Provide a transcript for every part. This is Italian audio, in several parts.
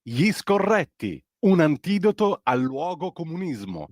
Gli scorretti, un antidoto al luogo comunismo.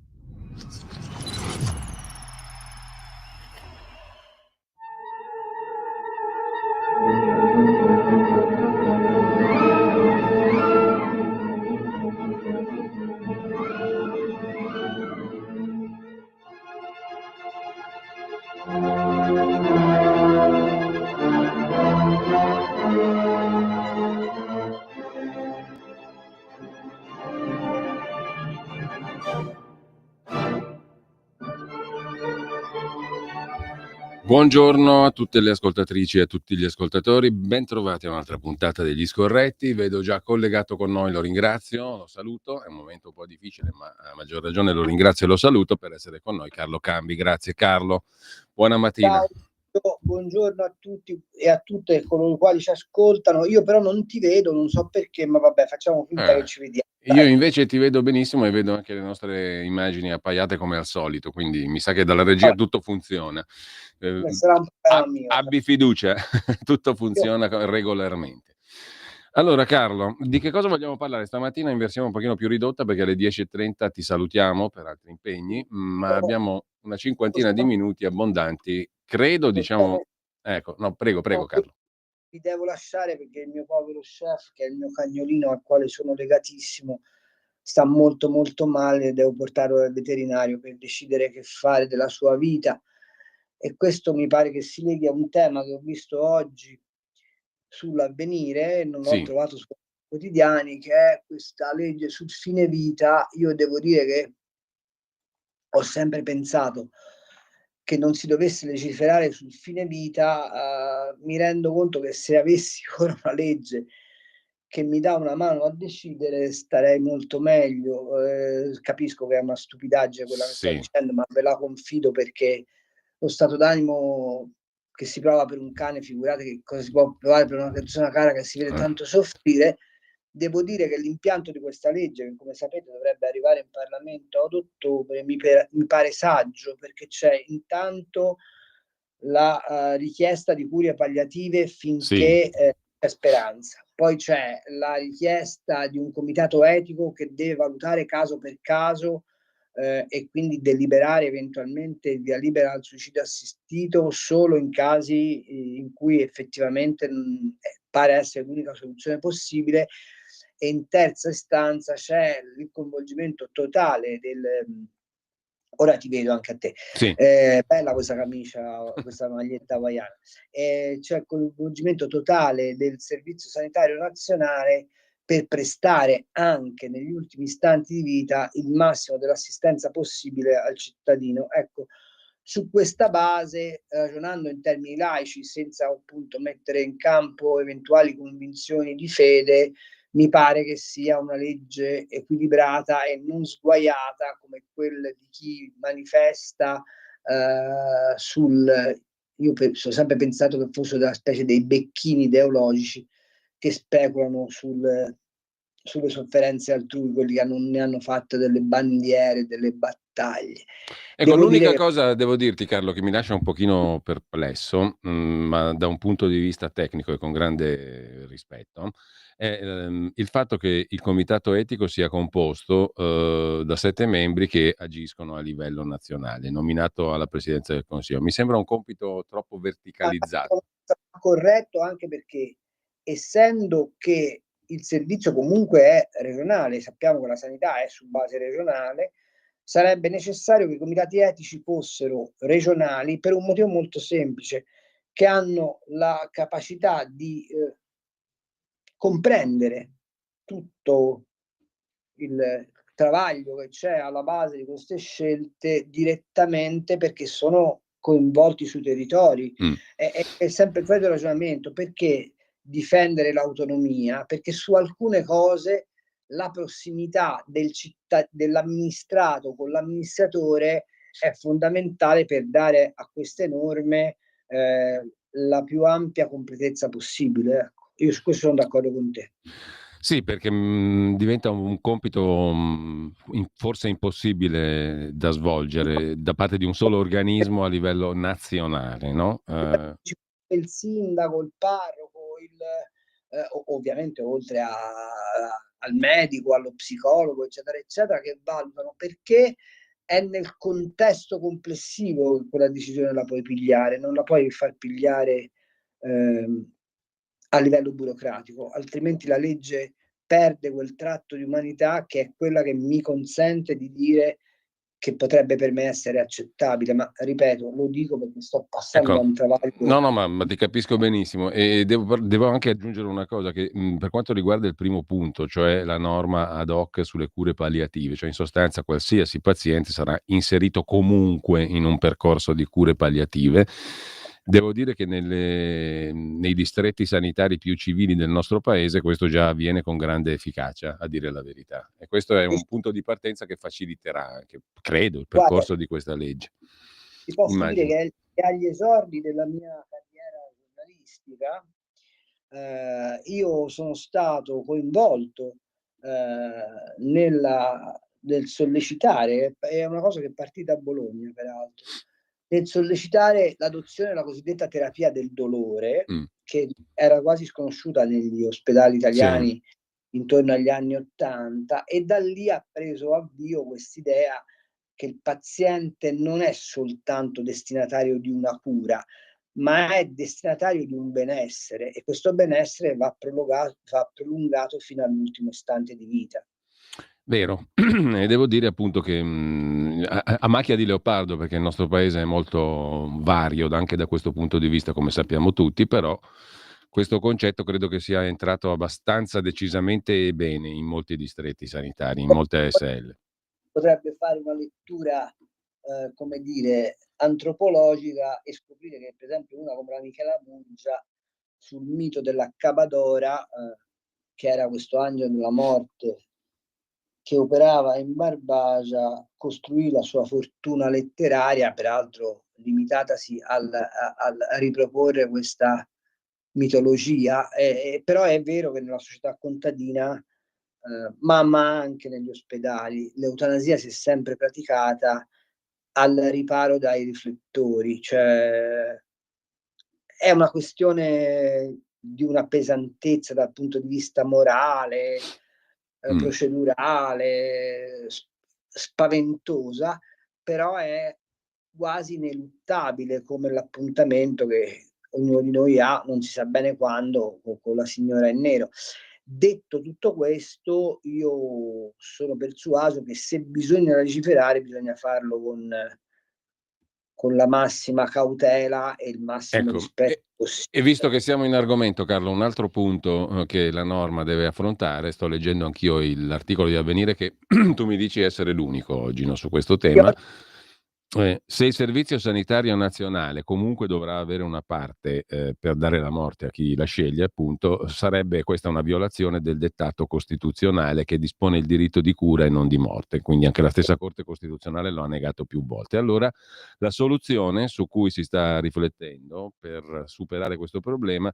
Buongiorno a tutte le ascoltatrici e a tutti gli ascoltatori, bentrovati a un'altra puntata degli Scorretti. Vedo già collegato con noi, lo ringrazio, lo saluto, è un momento un po' difficile ma a maggior ragione lo ringrazio e lo saluto per essere con noi Carlo Cambi. Grazie Carlo, buona mattina. Ciao, buongiorno a tutti e a tutte coloro i quali ci ascoltano. Io però non ti vedo, non so perché, ma vabbè, facciamo finta che ci vediamo. Io invece ti vedo benissimo e vedo anche le nostre immagini appaiate come al solito, quindi mi sa che dalla regia tutto funziona. Sarà un problema mio. Abbi fiducia, tutto funziona regolarmente. Allora Carlo, di che cosa vogliamo parlare? Stamattina in versione un pochino più ridotta perché alle 10:30 ti salutiamo per altri impegni, ma abbiamo una cinquantina di minuti abbondanti, credo, diciamo... Ecco, no, prego Carlo. Vi devo lasciare perché il mio povero chef, che è il mio cagnolino al quale sono legatissimo, sta molto molto male, devo portarlo dal veterinario per decidere che fare della sua vita, e questo mi pare che si leghi a un tema che ho visto oggi sull'Avvenire, non ho trovato su quotidiani, che è questa legge sul fine vita. Io devo dire che ho sempre pensato che non si dovesse legiferare sul fine vita. Mi rendo conto che se avessi ora una legge che mi dà una mano a decidere starei molto meglio. Capisco che è una stupidaggine quella che sto dicendo, ma ve la confido perché lo stato d'animo che si prova per un cane, figurate che cosa si può provare per una persona cara che si vede tanto soffrire. Devo dire che l'impianto di questa legge, che come sapete dovrebbe arrivare in Parlamento ad ottobre, mi pare saggio, perché c'è intanto la richiesta di cure palliative finché c'è speranza. Poi c'è la richiesta di un comitato etico che deve valutare caso per caso e quindi deliberare eventualmente il via libera al suicidio assistito solo in casi in cui effettivamente pare essere l'unica soluzione possibile. E in terza istanza c'è il coinvolgimento totale del... Ora ti vedo anche a te. Bella questa camicia, questa maglietta hawaiana. C'è il coinvolgimento totale del Servizio Sanitario Nazionale per prestare anche negli ultimi istanti di vita il massimo dell'assistenza possibile al cittadino. Ecco, su questa base, ragionando in termini laici, senza appunto mettere in campo eventuali convinzioni di fede, mi pare che sia una legge equilibrata e non sguaiata come quella di chi manifesta io ho sempre pensato che fossero della specie dei becchini ideologici che speculano sulle sofferenze altrui, quelli che non ne hanno fatte delle bandiere, delle battaglie. Ecco, l'unica cosa devo dirti, Carlo, che mi lascia un pochino perplesso, ma da un punto di vista tecnico e con grande rispetto, è il fatto che il comitato etico sia composto da 7 membri che agiscono a livello nazionale, nominato alla Presidenza del Consiglio. Mi sembra un compito troppo verticalizzato. Corretto, anche perché essendo che il servizio comunque è regionale, sappiamo che la sanità è su base regionale, sarebbe necessario che i comitati etici fossero regionali per un motivo molto semplice, che hanno la capacità di comprendere tutto il travaglio che c'è alla base di queste scelte direttamente, perché sono coinvolti sui territori. È sempre il solito ragionamento: perché difendere l'autonomia? Perché su alcune cose la prossimità dell'amministrato con l'amministratore è fondamentale per dare a queste norme la più ampia completezza possibile. Ecco. Io su questo sono d'accordo con te. Sì, perché diventa un compito forse impossibile da svolgere da parte di un solo organismo a livello nazionale, no? Il sindaco, il parroco, ovviamente oltre al medico, allo psicologo, eccetera, eccetera, che valutano, perché è nel contesto complessivo che quella decisione la puoi pigliare, non la puoi far pigliare a livello burocratico, altrimenti la legge perde quel tratto di umanità che è quella che mi consente di dire che potrebbe per me essere accettabile, ma ripeto, lo dico perché sto passando da Ecco, un travaglio. no, ma ti capisco benissimo e devo anche aggiungere una cosa che per quanto riguarda il primo punto, cioè la norma ad hoc sulle cure palliative, cioè in sostanza qualsiasi paziente sarà inserito comunque in un percorso di cure palliative. Devo dire che nei distretti sanitari più civili del nostro paese questo già avviene con grande efficacia, a dire la verità. E questo è un punto di partenza che faciliterà anche, credo, il Guarda, percorso di questa legge. ti posso dire Immagino. che agli esordi della mia carriera giornalistica io sono stato coinvolto nel sollecitare, è una cosa che è partita a Bologna peraltro, nel sollecitare l'adozione della cosiddetta terapia del dolore, che era quasi sconosciuta negli ospedali italiani intorno agli anni '80, e da lì ha preso avvio quest'idea che il paziente non è soltanto destinatario di una cura, ma è destinatario di un benessere, e questo benessere va prolungato fino all'ultimo istante di vita. Vero, e devo dire appunto che a macchia di leopardo, perché il nostro paese è molto vario anche da questo punto di vista, come sappiamo tutti, però questo concetto credo che sia entrato abbastanza decisamente bene in molti distretti sanitari, in molte ASL. Potrebbe fare una lettura, come dire, antropologica e scoprire che, per esempio, una come la Michela Murgia, sul mito dell'Accabadora, che era questo angelo della morte che operava in Barbagia, costruì la sua fortuna letteraria, peraltro limitatasi a riproporre questa mitologia, però è vero che nella società contadina, ma anche negli ospedali, l'eutanasia si è sempre praticata al riparo dai riflettori, cioè è una questione di una pesantezza dal punto di vista morale, procedurale, spaventosa, però è quasi ineluttabile, come l'appuntamento che ognuno di noi ha, non si sa bene quando, con la signora in nero. Detto tutto questo, io sono persuaso che se bisogna legiferare, bisogna farlo con la massima cautela e il massimo Ecco, rispetto e possibile. visto che siamo in argomento, Carlo, un altro punto che la norma deve affrontare, sto leggendo anch'io l'articolo di Avvenire che tu mi dici essere l'unico oggi, no, su questo tema. Se il Servizio Sanitario Nazionale comunque dovrà avere una parte per dare la morte a chi la sceglie, appunto, sarebbe questa una violazione del dettato costituzionale che dispone il diritto di cura e non di morte. Quindi anche la stessa Corte Costituzionale lo ha negato più volte. Allora, la soluzione su cui si sta riflettendo per superare questo problema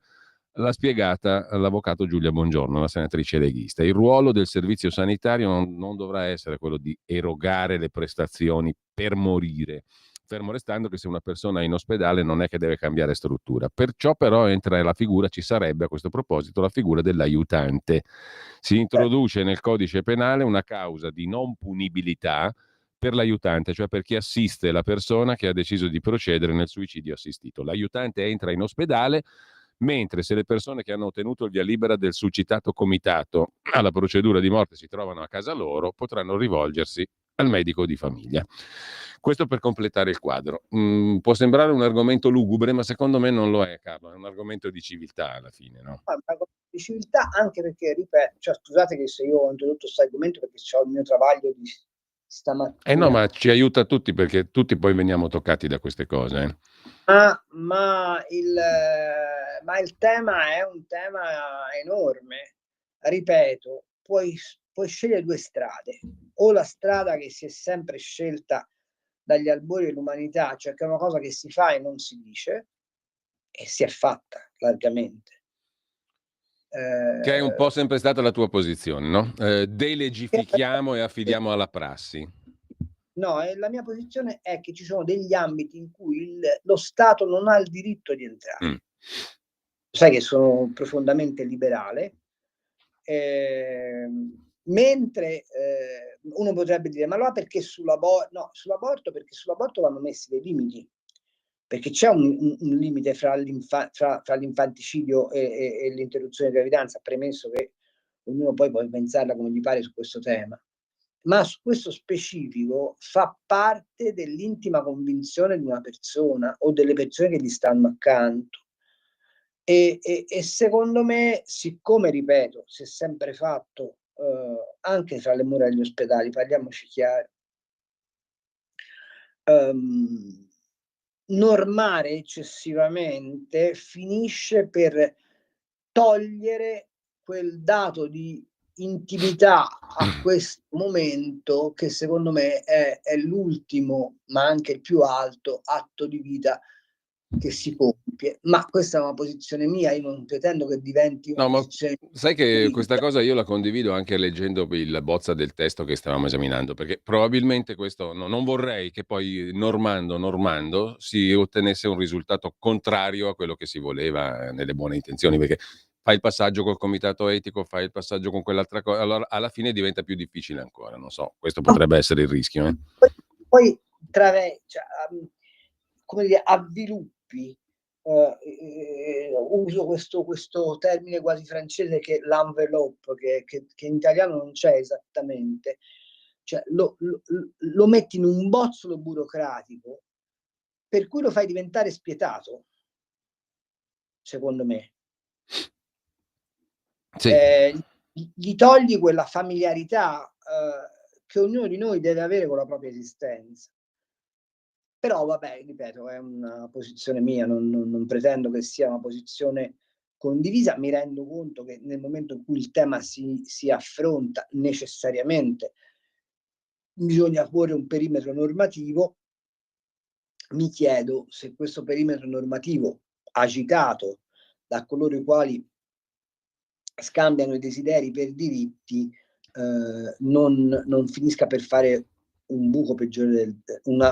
l'ha spiegata l'avvocato Giulia Bongiorno, la senatrice leghista. Il ruolo del servizio sanitario non dovrà essere quello di erogare le prestazioni per morire, fermo restando che se una persona è in ospedale non è che deve cambiare struttura. Perciò però entra la figura, ci sarebbe a questo proposito, la figura dell'aiutante. Si introduce nel codice penale una causa di non punibilità per l'aiutante, cioè per chi assiste la persona che ha deciso di procedere nel suicidio assistito. L'aiutante entra in ospedale, mentre se le persone che hanno ottenuto il via libera del succitato comitato alla procedura di morte si trovano a casa loro, potranno rivolgersi al medico di famiglia. Questo per completare il quadro. Può sembrare un argomento lugubre, ma secondo me non lo è, Carlo, è un argomento di civiltà alla fine, no? Di civiltà, anche perché, ripeto, cioè, scusate che se io ho introdotto questo argomento perché ho il mio travaglio di Eh no, stamattina, ma ci aiuta tutti perché tutti poi veniamo toccati da queste cose. ma il tema è un tema enorme. Ripeto, puoi scegliere due strade: o la strada che si è sempre scelta dagli albori dell'umanità, cioè che è una cosa che si fa e non si dice, e si è fatta largamente. Che è un po' sempre stata la tua posizione, no? Delegifichiamo e affidiamo alla prassi. No, la mia posizione è che ci sono degli ambiti in cui lo Stato non ha il diritto di entrare. sai che sono profondamente liberale, mentre uno potrebbe dire: ma allora perché no, sull'aborto, perché sull'aborto vanno messi dei limiti, perché c'è un limite fra l'infanticidio e l'interruzione di gravidanza, premesso che ognuno poi può pensarla come gli pare su questo tema. Ma su questo specifico fa parte dell'intima convinzione di una persona o delle persone che gli stanno accanto. E secondo me, siccome, ripeto, si è sempre fatto, anche tra le mura degli ospedali, parliamoci chiaro, normare eccessivamente finisce per togliere quel dato di intimità a questo momento che secondo me è l'ultimo, ma anche il più alto atto di vita che si compie. Ma questa è una posizione mia, io non pretendo che diventi una No, ma posizione sai che questa politica. cosa io la condivido anche leggendo il bozza del testo che stavamo esaminando, perché probabilmente questo non vorrei che poi normando si ottenesse un risultato contrario a quello che si voleva nelle buone intenzioni, perché fai il passaggio col comitato etico, fai il passaggio con quell'altra cosa, allora alla fine diventa più difficile ancora, non so, questo potrebbe essere il rischio. Poi cioè, come dire, avviluppi, uso questo termine quasi francese che è l'envelope, che in italiano non c'è esattamente, cioè lo metti in un bozzolo burocratico per cui lo fai diventare spietato, secondo me. Sì. Gli togli quella familiarità che ognuno di noi deve avere con la propria esistenza. Però vabbè, ripeto, è una posizione mia, non pretendo che sia una posizione condivisa. Mi rendo conto che nel momento in cui il tema si affronta, necessariamente bisogna porre un perimetro normativo. Mi chiedo se questo perimetro normativo, agitato da coloro i quali scambiano i desideri per diritti, non finisca per fare un buco peggiore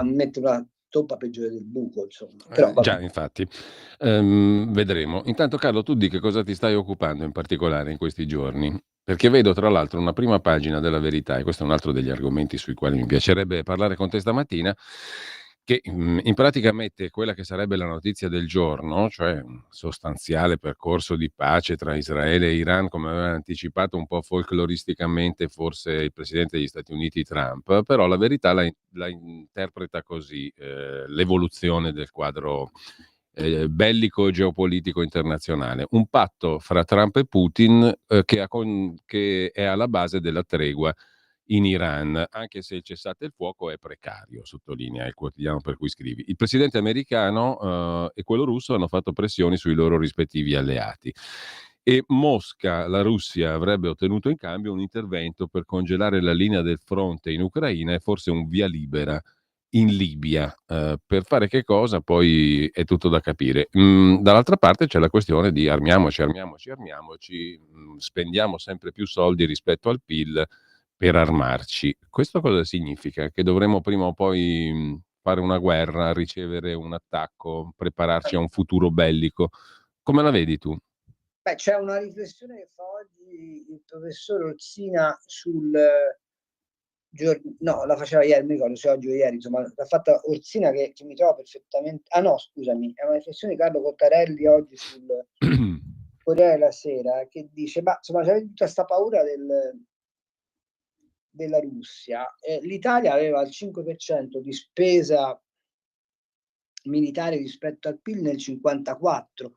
mettere una toppa peggiore del buco, insomma. Però vabbè. Già, infatti. Vedremo. Intanto Carlo, tu di che cosa ti stai occupando in particolare in questi giorni? Perché vedo tra l'altro una prima pagina della Verità, e questo è un altro degli argomenti sui quali mi piacerebbe parlare con te stamattina, che in pratica mette quella che sarebbe la notizia del giorno, cioè un sostanziale percorso di pace tra Israele e Iran, come aveva anticipato un po' folcloristicamente forse il presidente degli Stati Uniti Trump, però la Verità la interpreta così, l'evoluzione del quadro bellico e geopolitico internazionale. Un patto fra Trump e Putin che è alla base della tregua in Iran, anche se il cessate il fuoco è precario, sottolinea il quotidiano per cui scrivi. Il presidente americano e quello russo hanno fatto pressioni sui loro rispettivi alleati. E Mosca, la Russia, avrebbe ottenuto in cambio un intervento per congelare la linea del fronte in Ucraina e forse un via libera in Libia. Per fare che cosa poi è tutto da capire. Dall'altra parte c'è la questione di armiamoci, spendiamo sempre più soldi rispetto al PIL per armarci. Questo cosa significa? Che dovremo prima o poi fare una guerra, ricevere un attacco, prepararci a un futuro bellico? Come la vedi tu? Beh, c'è una riflessione che fa oggi il professor Orsina no, la faceva ieri, non mi ricordo se oggi o ieri, insomma, l'ha fatta Orsina che mi trova perfettamente. Ah no, scusami, è una riflessione di Carlo Cottarelli oggi sul Corriere della Sera, che dice: ma insomma, c'è tutta questa paura della Russia. L'Italia aveva il 5% di spesa militare rispetto al PIL nel 54,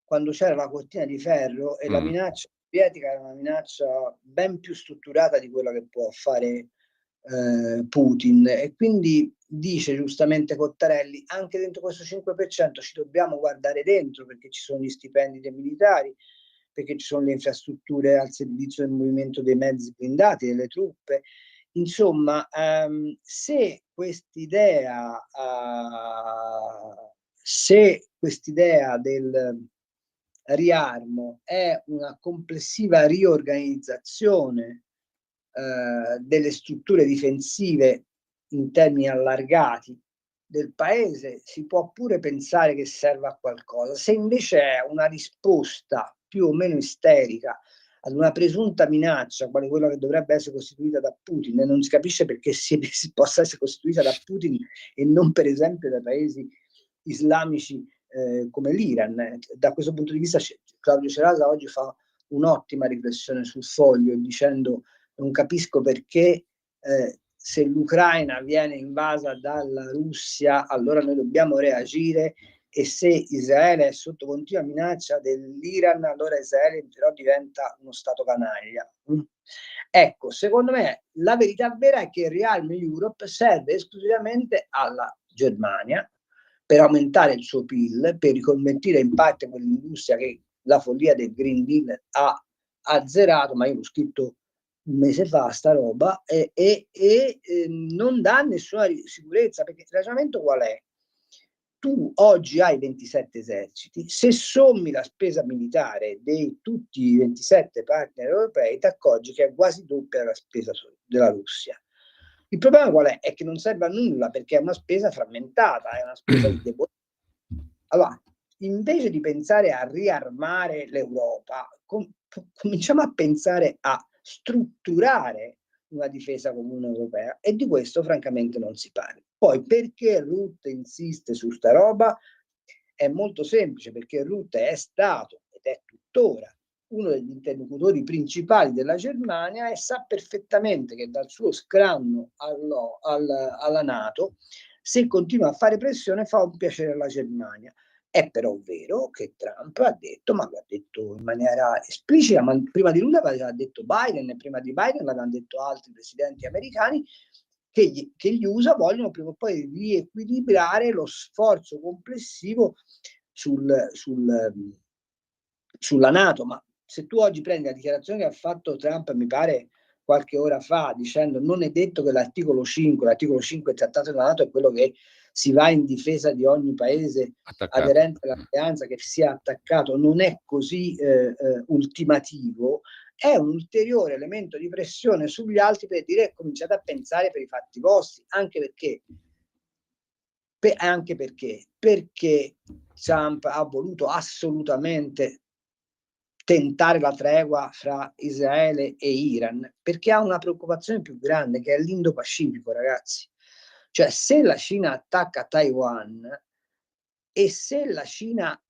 quando c'era la cortina di ferro e la minaccia sovietica era una minaccia ben più strutturata di quella che può fare Putin. E quindi dice giustamente Cottarelli, anche dentro questo 5% ci dobbiamo guardare dentro, perché ci sono gli stipendi dei militari, perché ci sono le infrastrutture al servizio del movimento dei mezzi blindati, delle truppe. Insomma, se quest'idea del riarmo è una complessiva riorganizzazione delle strutture difensive in termini allargati del paese si può pure pensare che serva a qualcosa. Se invece è una risposta più o meno isterica ad una presunta minaccia, quale quella che dovrebbe essere costituita da Putin, e non si capisce perché si possa essere costituita da Putin e non per esempio da paesi islamici come l'Iran. Da questo punto di vista Claudio Cerasa oggi fa un'ottima riflessione sul Foglio, dicendo: non capisco perché se l'Ucraina viene invasa dalla Russia, allora noi dobbiamo reagire, e se Israele è sotto continua minaccia dell'Iran, allora Israele però diventa uno stato canaglia. Ecco, secondo me la verità vera è che il Rearm Europe serve esclusivamente alla Germania per aumentare il suo PIL, per riconvertire in parte quell'industria che la follia del Green Deal ha azzerato, ma io l'ho scritto un mese fa sta roba, e non dà nessuna sicurezza, perché il ragionamento qual è? Tu oggi hai 27 eserciti, se sommi la spesa militare di tutti i 27 partner europei, ti accorgi che è quasi doppia la spesa della Russia. Il problema qual è? È che non serve a nulla, perché è una spesa frammentata, è una spesa di debolezza. Allora, invece di pensare a riarmare l'Europa, cominciamo a pensare a strutturare una difesa comune europea, e di questo francamente non si parla. Poi perché Rutte insiste su sta roba? È molto semplice, perché Rutte è stato ed è tuttora uno degli interlocutori principali della Germania e sa perfettamente che dal suo scranno alla NATO, se continua a fare pressione, fa un piacere alla Germania. È però vero che Trump ha detto, ma l'ha detto in maniera esplicita, ma prima di lui l'aveva detto Biden, e prima di Biden l'avevano detto altri presidenti americani, che gli USA vogliono prima o poi riequilibrare lo sforzo complessivo sulla NATO. Ma se tu oggi prendi la dichiarazione che ha fatto Trump, mi pare qualche ora fa, dicendo: non è detto che l'articolo 5 del trattato della NATO è quello che si va in difesa di ogni paese aderente all'alleanza che sia attaccato, non è così ultimativo, è un ulteriore elemento di pressione sugli altri per dire: cominciate a pensare per i fatti vostri, anche perché Trump ha voluto assolutamente tentare la tregua fra Israele e Iran, perché ha una preoccupazione più grande, che è l'Indo-Pacifico, ragazzi. Cioè, se la Cina attacca Taiwan, e se la Cina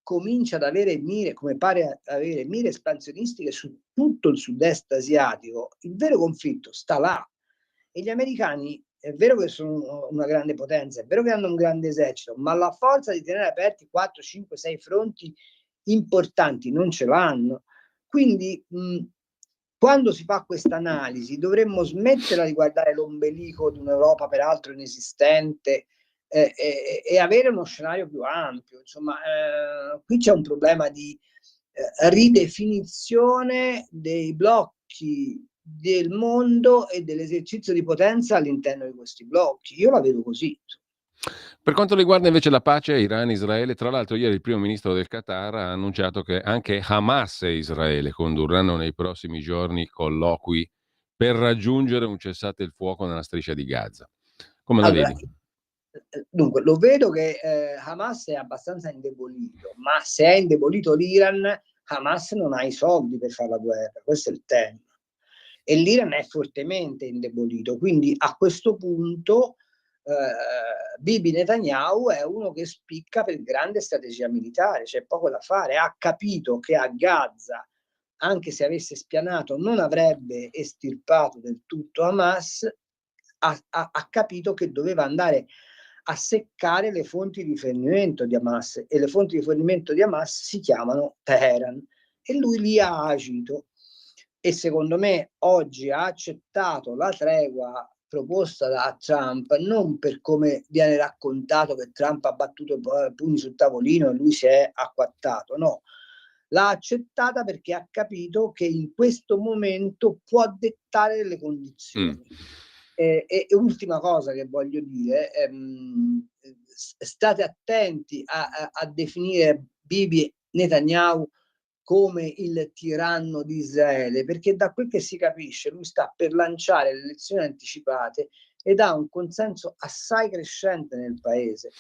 comincia ad avere mire, come pare avere mire espansionistiche su tutto il sud-est asiatico, il vero conflitto sta là. E gli americani è vero che sono una grande potenza, è vero che hanno un grande esercito, ma la forza di tenere aperti 4, 5, 6 fronti importanti non ce l'hanno. Quindi quando si fa questa analisi dovremmo smetterla di guardare l'ombelico di un'Europa peraltro inesistente, e avere uno scenario più ampio. Insomma, qui c'è un problema di ridefinizione dei blocchi del mondo e dell'esercizio di potenza all'interno di questi blocchi. Io la vedo così. Per quanto riguarda invece la pace Iran-Israele, tra l'altro ieri il primo ministro del Qatar ha annunciato che anche Hamas e Israele condurranno nei prossimi giorni colloqui per raggiungere un cessate il fuoco nella striscia di Gaza. Come la Allora, vedi? dunque, lo vedo che Hamas è abbastanza indebolito, ma se è indebolito l'Iran, Hamas non ha i soldi per fare la guerra, questo è il tema. E l'Iran è fortemente indebolito, quindi a questo punto Bibi Netanyahu è uno che spicca per grande strategia militare, c'è poco da fare. Ha capito che a Gaza, anche se avesse spianato, non avrebbe estirpato del tutto Hamas. Ha capito che doveva andare a seccare le fonti di rifornimento di Hamas, e le fonti di rifornimento di Hamas si chiamano Teheran, e lui lì ha agito. E secondo me oggi ha accettato la tregua proposta da Trump, non per come viene raccontato, che Trump ha battuto i pugni sul tavolino e lui si è acquattato, no. L'ha accettata perché ha capito che in questo momento può dettare le condizioni. E ultima cosa che voglio dire, state attenti a definire Bibi Netanyahu come il tiranno di Israele, perché da quel che si capisce lui sta per lanciare le elezioni anticipate ed ha un consenso assai crescente nel paese.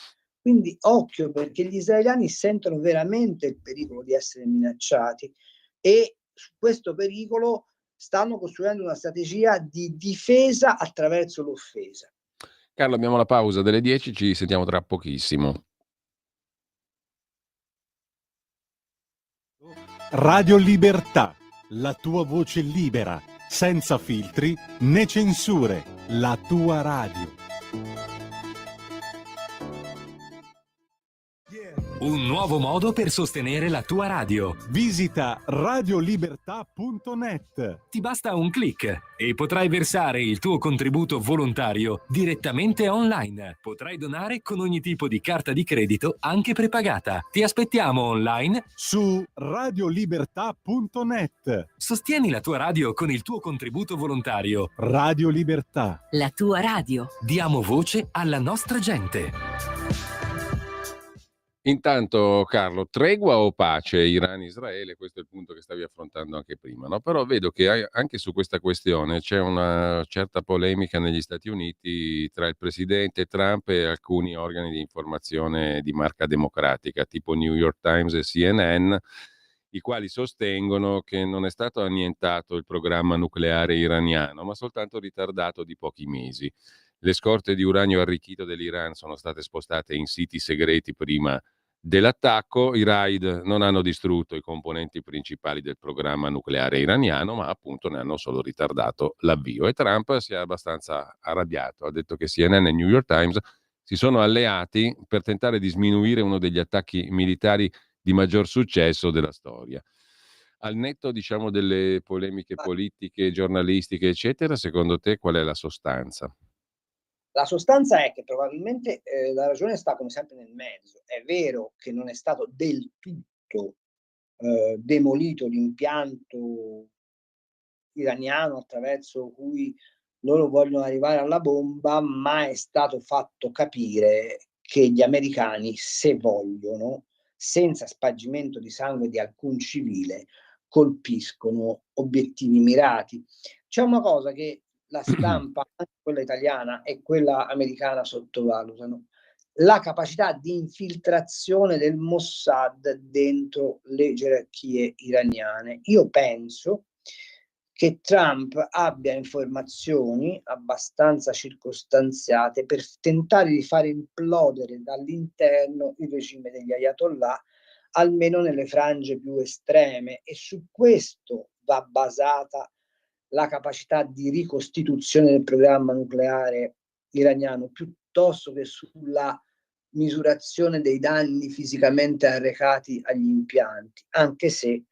Quindi occhio, perché gli israeliani sentono veramente il pericolo di essere minacciati e su questo pericolo stanno costruendo una strategia di difesa attraverso l'offesa. Carlo, abbiamo la pausa delle 10, ci sentiamo tra pochissimo. Radio Libertà, la tua voce libera, senza filtri né censure, la tua radio. Un nuovo modo per sostenere la tua radio. Visita radiolibertà.net. Ti basta un click e potrai versare il tuo contributo volontario direttamente online. Potrai donare con ogni tipo di carta di credito, anche prepagata. Ti aspettiamo online Su radiolibertà.net. Sostieni la tua radio con il tuo contributo volontario. Radio Libertà. La tua radio. Diamo voce alla nostra gente. Intanto, Carlo, tregua o pace Iran-Israele? Questo è il punto che stavi affrontando anche prima, no? Però vedo che anche su questa questione c'è una certa polemica negli Stati Uniti tra il presidente Trump e alcuni organi di informazione di marca democratica, tipo New York Times e CNN, i quali sostengono che non è stato annientato il programma nucleare iraniano, ma soltanto ritardato di pochi mesi. Le scorte di uranio arricchito dell'Iran sono state spostate in siti segreti prima dell'attacco. I raid non hanno distrutto i componenti principali del programma nucleare iraniano, ma appunto ne hanno solo ritardato l'avvio. E Trump si è abbastanza arrabbiato. Ha detto che CNN e New York Times si sono alleati per tentare di sminuire uno degli attacchi militari di maggior successo della storia. Al netto, diciamo, delle polemiche politiche, giornalistiche, eccetera, secondo te qual è la sostanza? La sostanza è che probabilmente la ragione sta come sempre nel mezzo. È vero che non è stato del tutto demolito l'impianto iraniano attraverso cui loro vogliono arrivare alla bomba, ma è stato fatto capire che gli americani, se vogliono, senza spargimento di sangue di alcun civile, colpiscono obiettivi mirati. C'è una cosa che la stampa, anche quella italiana e quella americana, sottovalutano: la capacità di infiltrazione del Mossad dentro le gerarchie iraniane. Io penso che Trump abbia informazioni abbastanza circostanziate per tentare di fare implodere dall'interno il regime degli Ayatollah, almeno nelle frange più estreme, e su questo va basata la capacità di ricostituzione del programma nucleare iraniano, piuttosto che sulla misurazione dei danni fisicamente arrecati agli impianti, anche se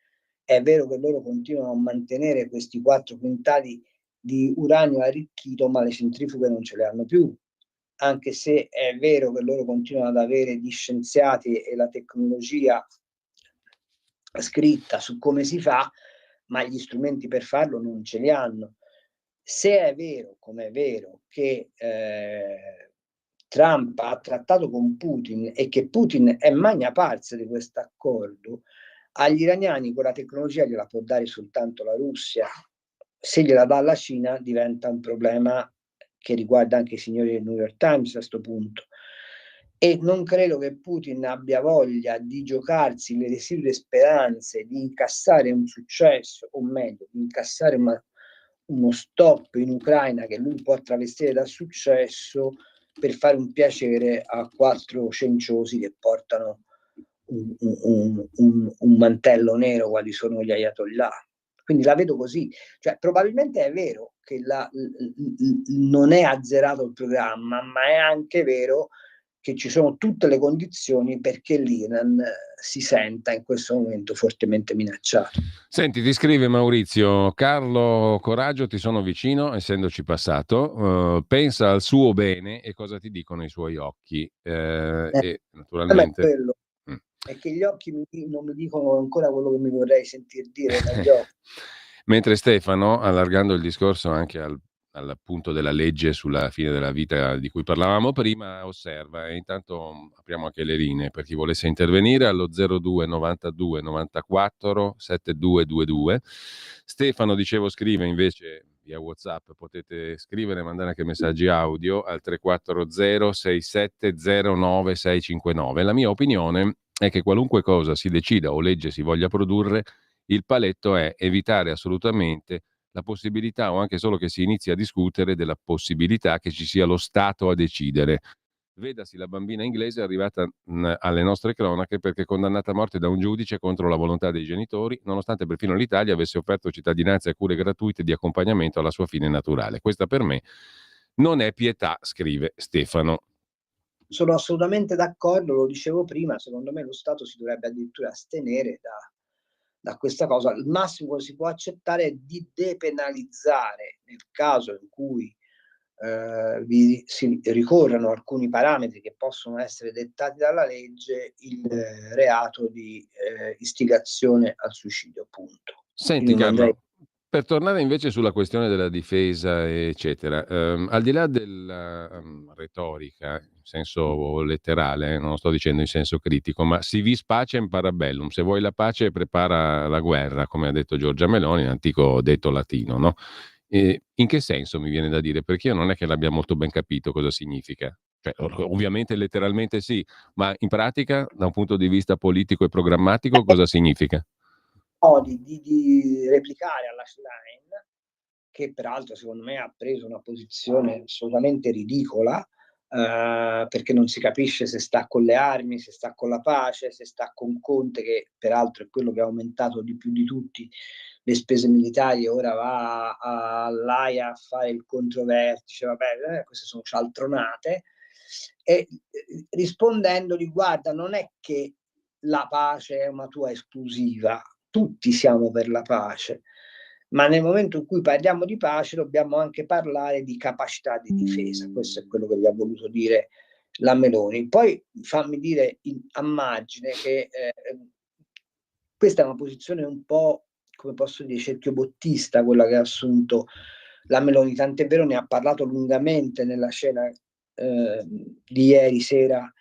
è vero che loro continuano a mantenere questi 4 quintali di uranio arricchito, ma le centrifughe non ce le hanno più, anche se è vero che loro continuano ad avere gli scienziati e la tecnologia scritta su come si fa, ma gli strumenti per farlo non ce li hanno. Se è vero, come è vero, che Trump ha trattato con Putin e che Putin è magna parte di questo accordo, agli iraniani quella tecnologia gliela può dare soltanto la Russia. Se gliela dà la Cina diventa un problema che riguarda anche i signori del New York Times a questo punto. E non credo che Putin abbia voglia di giocarsi le residue speranze di incassare un successo, o meglio, di incassare uno stop in Ucraina che lui può travestire da successo per fare un piacere a 4 cenciosi che portano un mantello nero quali sono gli Ayatollah. Quindi la vedo così. Cioè, probabilmente è vero che non è azzerato il programma, ma è anche vero che ci sono tutte le condizioni perché l'Iran si senta in questo momento fortemente minacciato. Senti, ti scrive Maurizio: Carlo Coraggio, ti sono vicino, essendoci passato, pensa al suo bene e cosa ti dicono i suoi occhi. E naturalmente... Quello. È che gli occhi non mi dicono ancora quello che mi vorrei sentir dire dagli occhi. Mentre Stefano, allargando il discorso anche al al punto della legge sulla fine della vita di cui parlavamo prima, osserva. E intanto apriamo anche le linee per chi volesse intervenire allo 02 92 94 7222. Stefano, dicevo, scrive invece via WhatsApp, potete scrivere e mandare anche messaggi audio al 340 6709 659. La mia opinione è che qualunque cosa si decida o legge si voglia produrre, il paletto è evitare assolutamente la possibilità o anche solo che si inizi a discutere della possibilità che ci sia lo Stato a decidere. Vedasi la bambina inglese arrivata alle nostre cronache perché condannata a morte da un giudice contro la volontà dei genitori, nonostante perfino l'Italia avesse offerto cittadinanza e cure gratuite di accompagnamento alla sua fine naturale. Questa per me non è pietà, scrive Stefano. Sono assolutamente d'accordo, lo dicevo prima, secondo me lo Stato si dovrebbe addirittura astenere da questa cosa. Il massimo che si può accettare è di depenalizzare nel caso in cui si ricorrano alcuni parametri che possono essere dettati dalla legge, il reato di istigazione al suicidio, punto. Senti Carlo, per tornare invece sulla questione della difesa, eccetera, al di là della retorica, in senso letterale, non lo sto dicendo in senso critico, ma si vis pacem parabellum, se vuoi la pace prepara la guerra, come ha detto Giorgia Meloni, antico detto latino, no? In che senso mi viene da dire? Perché io non è che l'abbia molto ben capito cosa significa. Cioè, ovviamente letteralmente sì, ma in pratica, da un punto di vista politico e programmatico, cosa significa? Di replicare alla Schlein, che peraltro secondo me ha preso una posizione assolutamente ridicola, perché non si capisce se sta con le armi, se sta con la pace, se sta con Conte, che peraltro è quello che ha aumentato di più di tutti le spese militari, ora va all'AIA a fare il controvertice, vabbè, queste sono cialtronate, e rispondendogli, guarda, non è che la pace è una tua esclusiva, tutti siamo per la pace, ma nel momento in cui parliamo di pace dobbiamo anche parlare di capacità di difesa. Questo è quello che vi ha voluto dire la Meloni. Poi fammi dire a margine che questa è una posizione un po', come posso dire, cerchiobottista, quella che ha assunto la Meloni, tant'è vero ne ha parlato lungamente nella cena di ieri sera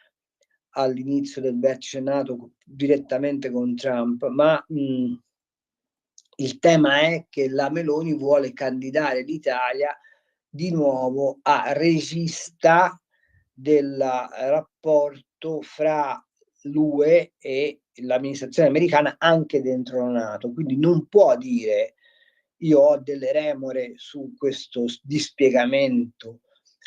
all'inizio del vertice NATO direttamente con Trump, ma il tema è che la Meloni vuole candidare l'Italia di nuovo a regista del rapporto fra l'UE e l'amministrazione americana anche dentro la NATO, quindi non può dire io ho delle remore su questo dispiegamento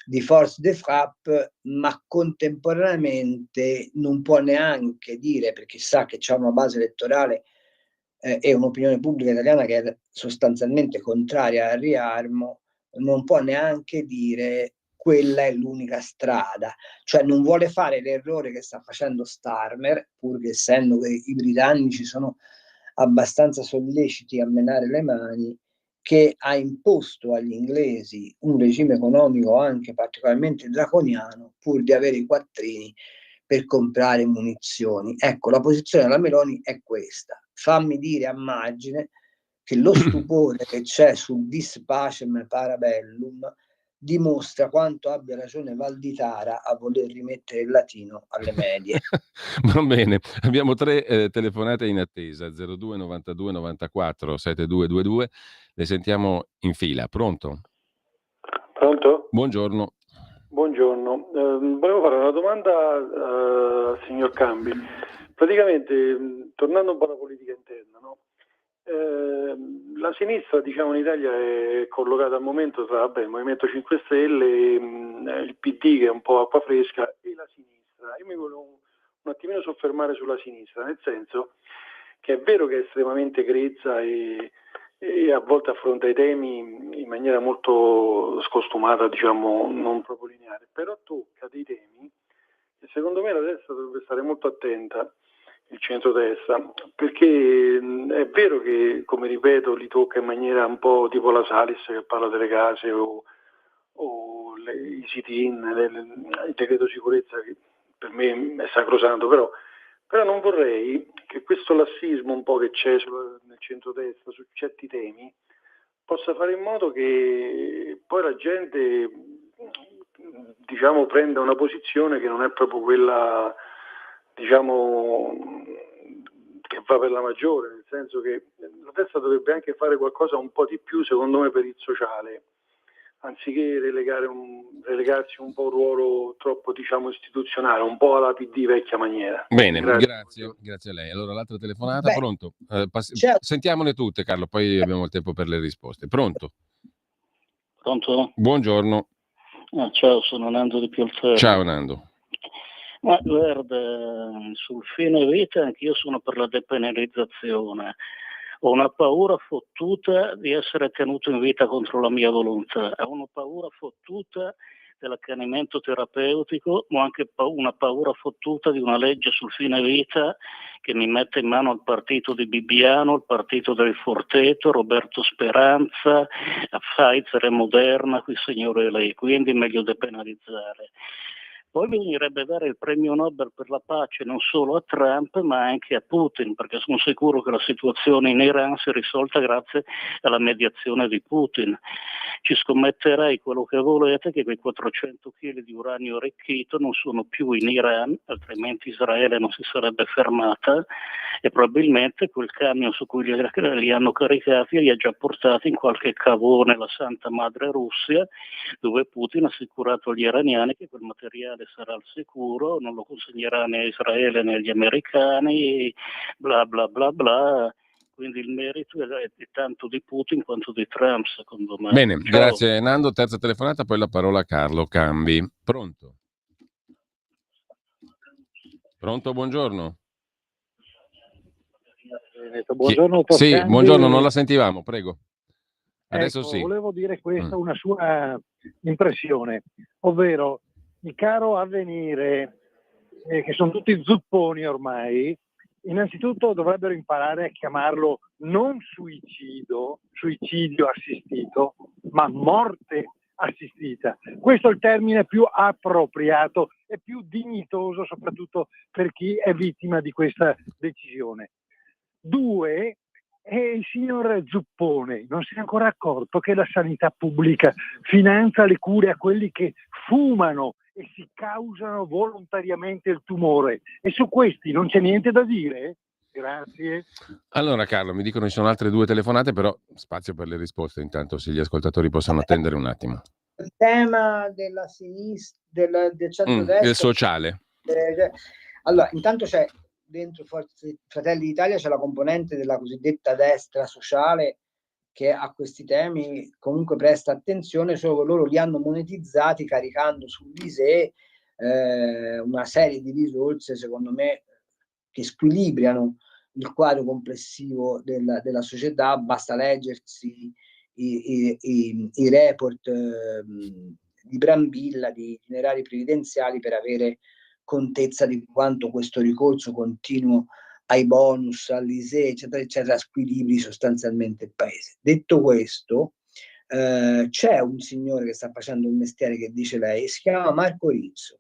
di force de frappe, ma contemporaneamente non può neanche dire, perché sa che c'è una base elettorale e un'opinione pubblica italiana che è sostanzialmente contraria al riarmo, non può neanche dire quella è l'unica strada, cioè non vuole fare l'errore che sta facendo Starmer, pur che essendo che i britannici sono abbastanza solleciti a menare le mani, che ha imposto agli inglesi un regime economico anche particolarmente draconiano pur di avere i quattrini per comprare munizioni. Ecco, la posizione della Meloni è questa. Fammi dire a margine che lo stupore che c'è sul vis pacem parabellum dimostra quanto abbia ragione Valditara a voler rimettere il latino alle medie. Va bene, abbiamo 3 telefonate in attesa, 02 92 94 7222, le sentiamo in fila. Pronto? Pronto? Buongiorno. Buongiorno, volevo fare una domanda al signor Cambi. Praticamente, tornando un po' alla politica interna, no? La sinistra, diciamo, in Italia è collocata al momento tra il Movimento 5 Stelle, il PD che è un po' acqua fresca e la sinistra. Io mi volevo un attimino soffermare sulla sinistra, nel senso che è vero che è estremamente grezza e a volte affronta i temi in maniera molto scostumata, diciamo, non proprio lineare, però tocca dei temi e secondo me la destra dovrebbe stare molto attenta, il centrodestra, perché è vero che, come ripeto, li tocca in maniera un po' tipo la Salis che parla delle case o i sit-in, il decreto sicurezza che per me è sacrosanto, però non vorrei che questo lassismo un po' che c'è nel centrodestra su certi temi possa fare in modo che poi la gente, diciamo, prende una posizione che non è proprio quella, diciamo, che va per la maggiore, nel senso che la destra dovrebbe anche fare qualcosa un po' di più, secondo me, per il sociale, anziché relegarsi un po' a un ruolo troppo, diciamo, istituzionale, un po' alla PD vecchia maniera. Bene, grazie a lei. Allora l'altra telefonata, Beh, pronto? certo. Sentiamole tutte, Carlo, poi abbiamo il tempo per le risposte. Pronto? Pronto? Buongiorno. Ciao, sono Nando di Pioltello. Ciao Nando. Ma guarda, sul fine vita anch'io sono per la depenalizzazione. Ho una paura fottuta di essere tenuto in vita contro la mia volontà. Ho una paura fottuta dell'accanimento terapeutico, ma ho anche una paura fottuta di una legge sul fine vita che mi mette in mano il partito di Bibbiano, il partito del Forteto, Roberto Speranza, Pfizer e Moderna, quei signori lì, quindi meglio depenalizzare. Poi bisognerebbe dare il premio Nobel per la pace non solo a Trump ma anche a Putin, perché sono sicuro che la situazione in Iran si è risolta grazie alla mediazione di Putin. Ci scommetterei quello che volete che quei 400 kg di uranio arricchito non sono più in Iran, altrimenti Israele non si sarebbe fermata e probabilmente quel camion su cui li hanno caricati li ha già portati in qualche cavone la Santa Madre Russia, dove Putin ha assicurato agli iraniani che quel materiale sarà al sicuro, non lo consegnerà né a Israele né agli americani, bla bla bla bla. Quindi il merito è tanto di Putin quanto di Trump, secondo me. Bene, Ciao. grazie Nando. Terza telefonata, poi la parola a Carlo Cambi. Pronto? Pronto, buongiorno. Buongiorno, Sì, Cambi. buongiorno, non la sentivamo, prego. Adesso ecco, sì. Volevo dire questa, una sua impressione, ovvero il caro Avvenire, che sono tutti zupponi ormai, innanzitutto dovrebbero imparare a chiamarlo non suicidio assistito, ma morte assistita. Questo è il termine più appropriato e più dignitoso, soprattutto per chi è vittima di questa decisione. 2, il signor Zuppone non si è ancora accorto che la sanità pubblica finanzia le cure a quelli che fumano e si causano volontariamente il tumore, e su questi non c'è niente da dire? Grazie. Allora Carlo, mi dicono ci sono altre 2 telefonate, però spazio per le risposte intanto, se gli ascoltatori possono attendere un attimo. Il tema della sinistra, del centrodestra, il sociale. Allora, intanto c'è dentro Fratelli d'Italia c'è la componente della cosiddetta destra sociale che a questi temi comunque presta attenzione, solo che loro li hanno monetizzati caricando sull'ISEE una serie di risorse, secondo me, che squilibrano il quadro complessivo della società. Basta leggersi i report di Brambilla, di itinerari previdenziali, per avere contezza di quanto questo ricorso continuo ai bonus, all'ISEE, eccetera, eccetera, squilibri sostanzialmente il paese. Detto questo, c'è un signore che sta facendo un mestiere che dice lei, si chiama Marco Rizzo.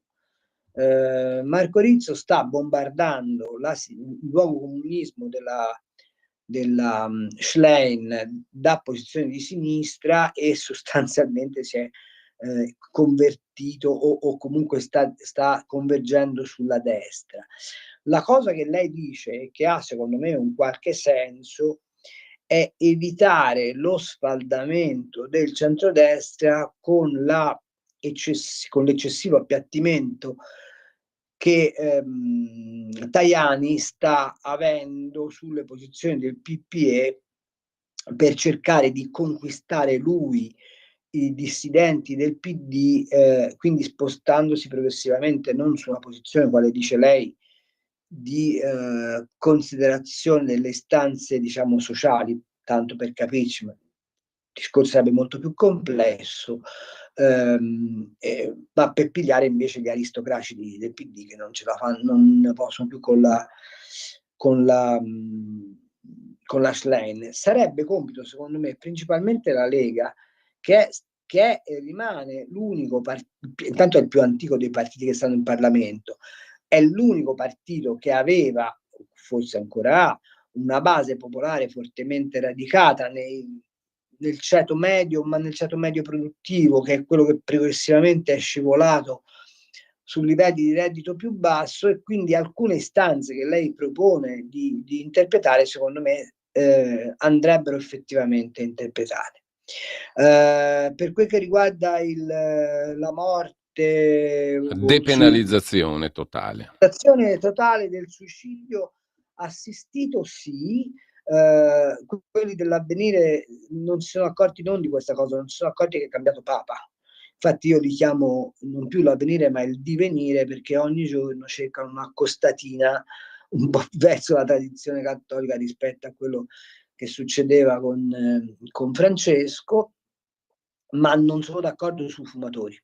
Marco Rizzo sta bombardando il nuovo comunismo della Schlein da posizioni di sinistra e sostanzialmente si è convertito o comunque sta convergendo sulla destra. La cosa che lei dice, che ha secondo me un qualche senso, è evitare lo sfaldamento del centrodestra con l'eccessivo appiattimento che Tajani sta avendo sulle posizioni del PPE per cercare di conquistare lui i dissidenti del PD, quindi spostandosi progressivamente non su una posizione, quale dice lei, di considerazione delle istanze, diciamo, sociali, tanto per capirci, ma il discorso sarebbe molto più complesso, ma per pigliare invece gli aristocratici del PD che non ce la fanno, non possono più con la Schlein. Sarebbe compito, secondo me, principalmente la Lega, che rimane l'unico intanto è il più antico dei partiti che stanno in Parlamento, è l'unico partito che aveva, forse ancora ha, una base popolare fortemente radicata nel ceto medio, ma nel ceto medio produttivo, che è quello che progressivamente è scivolato su livelli di reddito più basso, e quindi alcune istanze che lei propone di interpretare, secondo me, andrebbero effettivamente interpretate. Per quel che riguarda la morte, depenalizzazione totale. l'azione totale del suicidio assistito, sì. Quelli dell'Avvenire non si sono accorti non di questa cosa, non si sono accorti che è cambiato Papa. Infatti io li chiamo non più l'Avvenire ma il divenire, perché ogni giorno cercano una costatina un po' verso la tradizione cattolica rispetto a quello che succedeva con Francesco, ma non sono d'accordo sui fumatori.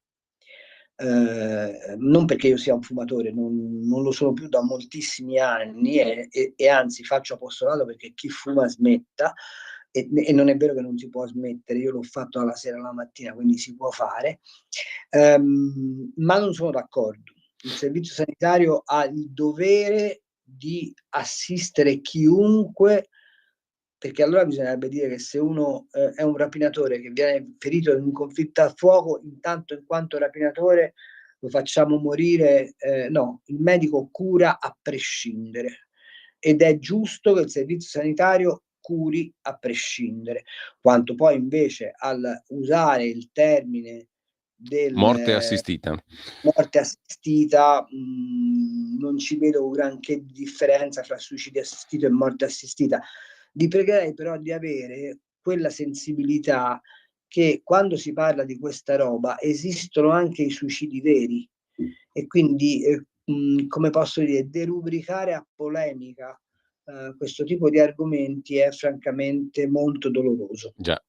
Non perché io sia un fumatore, non lo sono più da moltissimi anni, e anzi faccio apostolato perché chi fuma smetta, e non è vero che non si può smettere, io l'ho fatto alla sera alla mattina, quindi si può fare, ma non sono d'accordo. Il servizio sanitario ha il dovere di assistere chiunque, perché allora bisognerebbe dire che se uno è un rapinatore che viene ferito in un conflitto a fuoco, intanto in quanto rapinatore lo facciamo morire. No, il medico cura a prescindere, ed è giusto che il servizio sanitario curi a prescindere. Quanto poi invece al usare il termine del morte assistita, non ci vedo granché di differenza fra suicidio assistito e morte assistita. Vi pregherei però di avere quella sensibilità che quando si parla di questa roba esistono anche i suicidi veri, e quindi come posso dire, derubricare a polemica questo tipo di argomenti è francamente molto doloroso. già.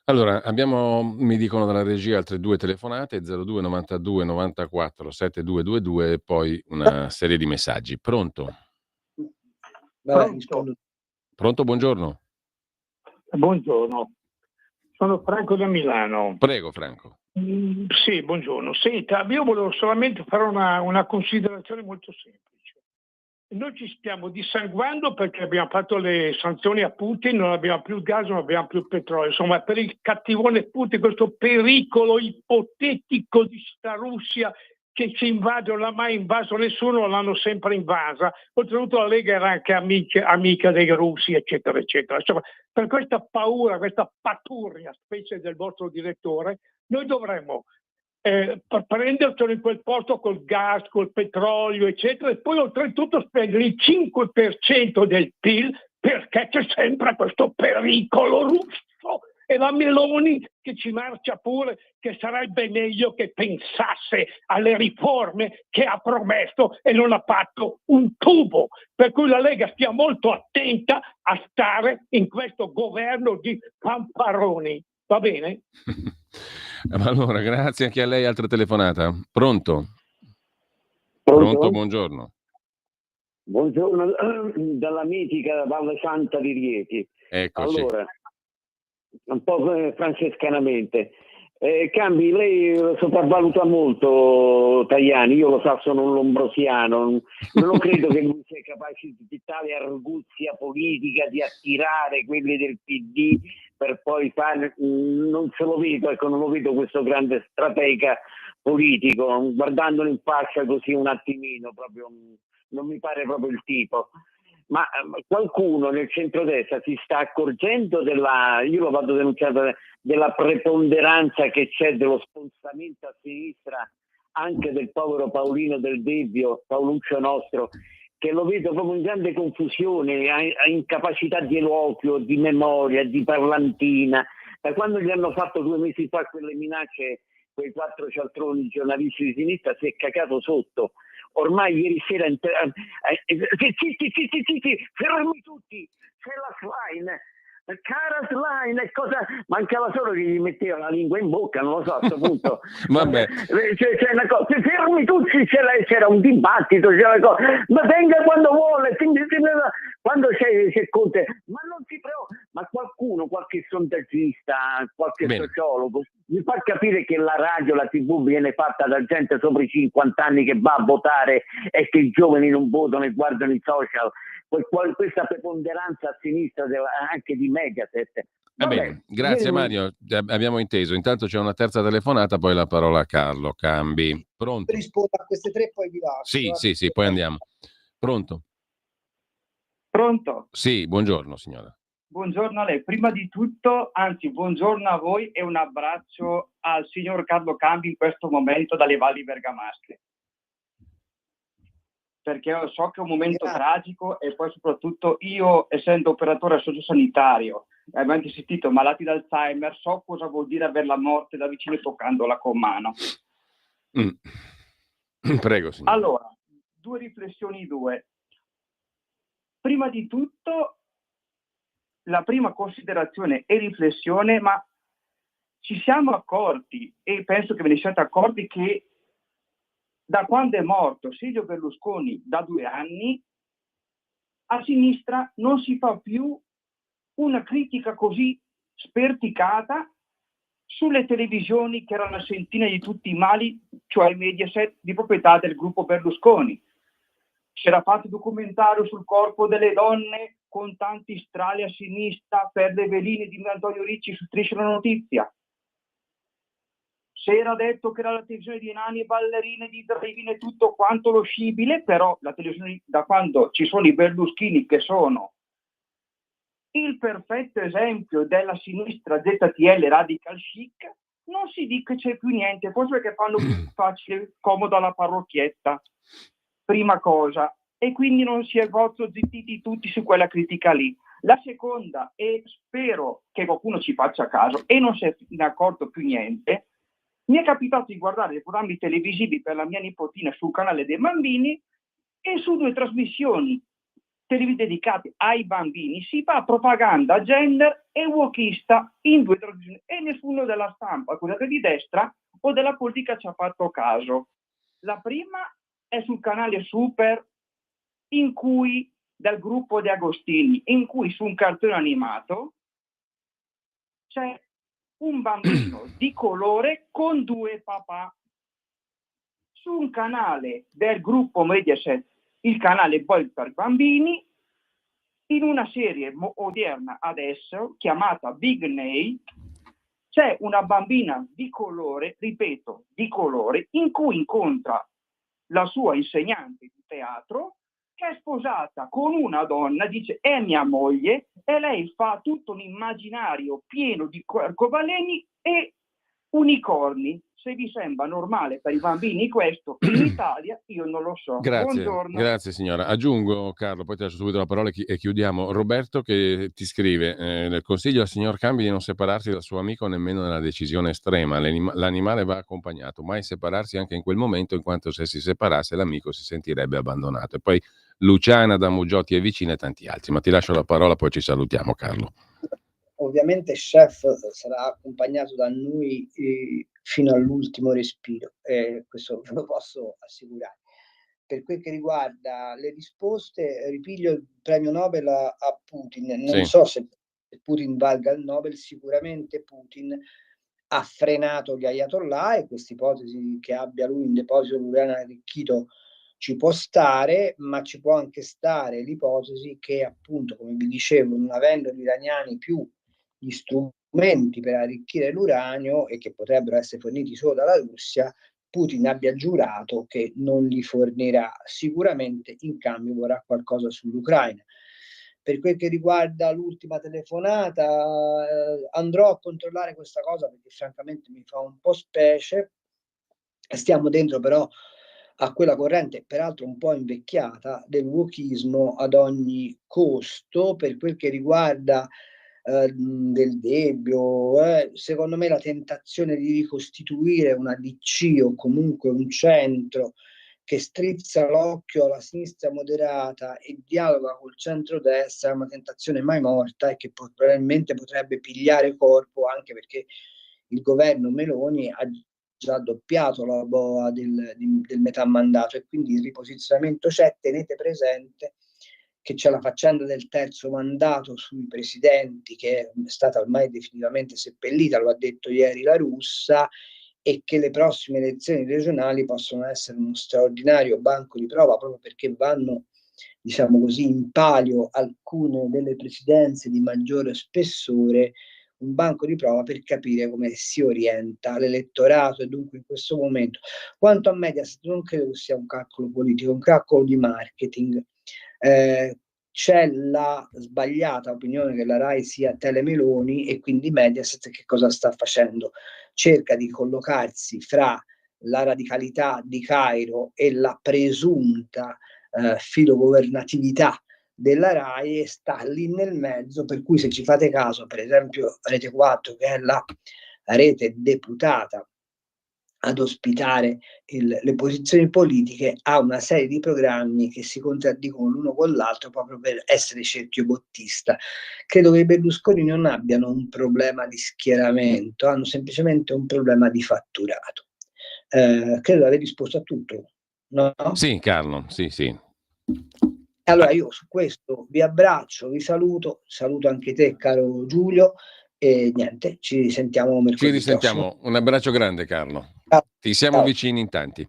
Allora, mi dicono dalla regia altre 2 telefonate, 02 92 94 7222, e poi una serie di messaggi. Pronto? Vabbè, Pronto? rispondo. Pronto, buongiorno. Buongiorno, sono Franco da Milano. Prego Franco. Sì, buongiorno. Senta, io volevo solamente fare una considerazione molto semplice. Noi ci stiamo dissanguando perché abbiamo fatto le sanzioni a Putin, non abbiamo più il gas, non abbiamo più il petrolio. Insomma, per il cattivone Putin, questo pericolo ipotetico di sta Russia che ci invade, non l'ha mai invaso nessuno, l'hanno sempre invasa. Oltretutto la Lega era anche amica dei russi, eccetera, eccetera. Insomma, per questa paura, questa paturria, specie del vostro direttore, noi dovremmo per prendercelo in quel posto col gas, col petrolio, eccetera, e poi oltretutto spendere il 5% del PIL perché c'è sempre questo pericolo russo, e la Meloni che ci marcia pure, che sarebbe meglio che pensasse alle riforme che ha promesso e non ha fatto un tubo. Per cui la Lega stia molto attenta a stare in questo governo di fanfaroni. Va bene? Allora, grazie anche a lei. Altra telefonata. Pronto? Pronto, buongiorno. Buongiorno, dalla mitica Valle Santa di Rieti. Eccoci. Allora, un po' francescanamente. Cambi, lei sopravvaluta molto Tajani, io lo so, sono un lombrosiano, non credo che lui sia capace di tale arguzia politica, di attirare quelli del PD per poi fare, non se lo vedo, ecco, non lo vedo questo grande stratega politico, guardandolo in faccia così un attimino, proprio non mi pare proprio il tipo. Ma qualcuno nel centrodestra si sta accorgendo io lo vado denunciando, della preponderanza che c'è, dello spostamento a sinistra anche del povero Paolino del Debbio, Paoluccio nostro, che lo vedo proprio in grande confusione, ha incapacità di eloquio, di memoria, di parlantina. Da quando gli hanno fatto 2 mesi fa quelle minacce, quei 4 cialtroni giornalisti di sinistra, si è cacato sotto. Ormai ieri sera fermi tutti, c'è la Schlein, cara Schlein, mancava solo che gli metteva la lingua in bocca, non lo so a questo punto. Vabbè. C'è una cosa, fermi tutti, c'era un dibattito, c'era una cosa, ma venga quando vuole, quando c'è Conte, ma non si preoccupa, ma qualcuno, qualche sondaggista, qualche sociologo mi fa capire che la radio, la TV viene fatta da gente sopra i 50 anni che va a votare e che i giovani non votano e guardano i social. questa preponderanza a sinistra anche di Mediaset. Va bene, grazie Mario, abbiamo inteso. Intanto c'è una terza telefonata, poi la parola a Carlo Cambi. Pronto? Rispondo a queste tre, poi vi lascio. Sì, poi andiamo. Pronto? Pronto? Sì, buongiorno signora. Buongiorno a lei. Prima di tutto, anzi, buongiorno a voi e un abbraccio al signor Carlo Cambi in questo momento dalle valli bergamasche. Perché so che è un momento tragico e poi soprattutto io, essendo operatore sociosanitario, avendo sentito malati d'Alzheimer, so cosa vuol dire avere la morte da vicino e toccandola con mano. Prego, signora. Allora, due riflessioni. Prima di tutto, la prima considerazione e riflessione, ma ci siamo accorti, e penso che ve ne siate accorti, che da quando è morto Silvio Berlusconi, da 2 anni, a sinistra non si fa più una critica così sperticata sulle televisioni che erano a centinaia di tutti i mali, cioè Mediaset di proprietà del gruppo Berlusconi. C'era fatto documentario sul corpo delle donne con tanti strali a sinistra per le veline di Antonio Ricci su Striscia la Notizia. Si era detto che era la televisione di nani e ballerine, di drive-in e tutto quanto lo scibile, però la televisione, da quando ci sono i Berlusconi, che sono il perfetto esempio della sinistra ZTL radical chic, non si dice che c'è più niente, forse perché fanno più facile, comodo alla parrocchietta, prima cosa, e quindi non si è zittiti tutti su quella critica lì. La seconda, e spero che qualcuno ci faccia caso, e non si è accorto più niente, mi è capitato di guardare i programmi televisivi per la mia nipotina sul canale dei bambini, e su 2 trasmissioni televisive dedicate ai bambini si fa propaganda gender e wokista in 2 trasmissioni, e nessuno della stampa, quella di destra o della politica, ci ha fatto caso. La prima è sul canale Super, in cui, dal gruppo De Agostini, in cui su un cartone animato c'è un bambino di colore con 2 papà. Su un canale del gruppo Mediaset, il canale Boy per bambini, in una serie odierna adesso chiamata Big Nay, c'è una bambina di colore, ripeto, di colore, in cui incontra la sua insegnante di teatro, che è sposata con una donna, dice è mia moglie, e lei fa tutto un immaginario pieno di arcobaleni e unicorni. Se vi sembra normale per i bambini questo, in Italia io non lo so. Buongiorno. Grazie signora. Aggiungo, Carlo, poi ti lascio subito la parola e chiudiamo. Roberto che ti scrive, nel consiglio al signor Cambi di non separarsi dal suo amico nemmeno nella decisione estrema. L'animale va accompagnato, mai separarsi anche in quel momento, in quanto se si separasse l'amico si sentirebbe abbandonato. E poi Luciana da Muggiotti è vicina e tanti altri. Ma ti lascio la parola, poi ci salutiamo, Carlo. Ovviamente Chef sarà accompagnato da noi fino all'ultimo respiro, questo ve lo posso assicurare. Per quel che riguarda le risposte, ripiglio il premio Nobel a Putin. Non so se Putin valga il Nobel, sicuramente Putin ha frenato gli ayatollah, e questa ipotesi che abbia lui un deposito d'uranio arricchito ci può stare, ma ci può anche stare l'ipotesi che, appunto, come vi dicevo, non avendo gli iraniani più gli strumenti per arricchire l'uranio, e che potrebbero essere forniti solo dalla Russia, Putin abbia giurato che non li fornirà. Sicuramente in cambio vorrà qualcosa sull'Ucraina. Per quel che riguarda l'ultima telefonata, andrò a controllare questa cosa perché francamente mi fa un po' specie. Stiamo dentro però a quella corrente, peraltro un po' invecchiata, del wokismo ad ogni costo. Per quel che riguarda del Debbio, secondo me la tentazione di ricostituire una DC o comunque un centro che strizza l'occhio alla sinistra moderata e dialoga col centrodestra è una tentazione mai morta, e che probabilmente potrebbe pigliare corpo, anche perché il governo Meloni ha già doppiato la boa del metà mandato, e quindi il riposizionamento c'è. Tenete presente che c'è la faccenda del terzo mandato sui presidenti, che è stata ormai definitivamente seppellita, lo ha detto ieri la Russa, e che le prossime elezioni regionali possono essere uno straordinario banco di prova, proprio perché vanno diciamo così, in palio alcune delle presidenze di maggiore spessore, un banco di prova per capire come si orienta l'elettorato, e dunque in questo momento, quanto a Mediaset, non credo che sia un calcolo politico, è un calcolo di marketing. C'è la sbagliata opinione che la RAI sia Telemeloni, e quindi Mediaset che cosa sta facendo? Cerca di collocarsi fra la radicalità di Cairo e la presunta filogovernatività della RAI, e sta lì nel mezzo, per cui se ci fate caso, per esempio Rete 4, che è la rete deputata ad ospitare le posizioni politiche, ha una serie di programmi che si contraddicono l'uno con l'altro proprio per essere cerchio bottista. Credo che i Berlusconi non abbiano un problema di schieramento, hanno semplicemente un problema di fatturato. Credo di aver risposto a tutto, no? Sì, Carlo, sì. Allora io su questo vi abbraccio, vi saluto anche te, caro Giulio, e niente, ci sentiamo mercoledì Ci risentiamo. prossimo. Un abbraccio grande, Carlo. Ciao. Ti siamo Ciao. vicini in tanti.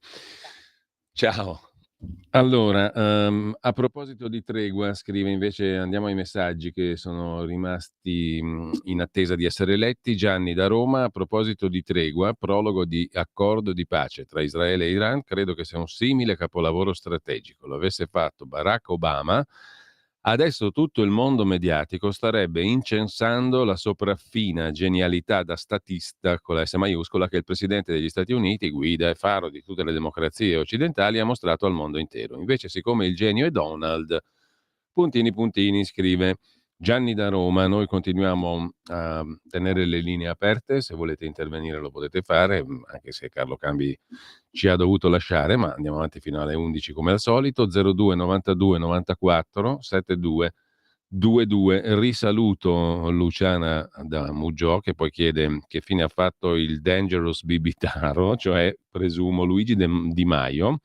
Ciao. Allora, a proposito di tregua, scrive invece, andiamo ai messaggi che sono rimasti in attesa di essere letti. Gianni da Roma, a proposito di tregua, prologo di accordo di pace tra Israele e Iran, credo che sia un simile capolavoro strategico. Lo avesse fatto Barack Obama, adesso tutto il mondo mediatico starebbe incensando la sopraffina genialità da statista, con la S maiuscola, che il presidente degli Stati Uniti, guida e faro di tutte le democrazie occidentali, ha mostrato al mondo intero. Invece, siccome il genio è Donald, puntini, scrive Gianni da Roma, noi continuiamo a tenere le linee aperte, se volete intervenire lo potete fare, anche se Carlo Cambi ci ha dovuto lasciare, ma andiamo avanti fino alle 11 come al solito. 02 92 94 72 22. Risaluto Luciana da Muggiò, che poi chiede che fine ha fatto il Dangerous Bibitaro, cioè presumo Luigi Di Maio.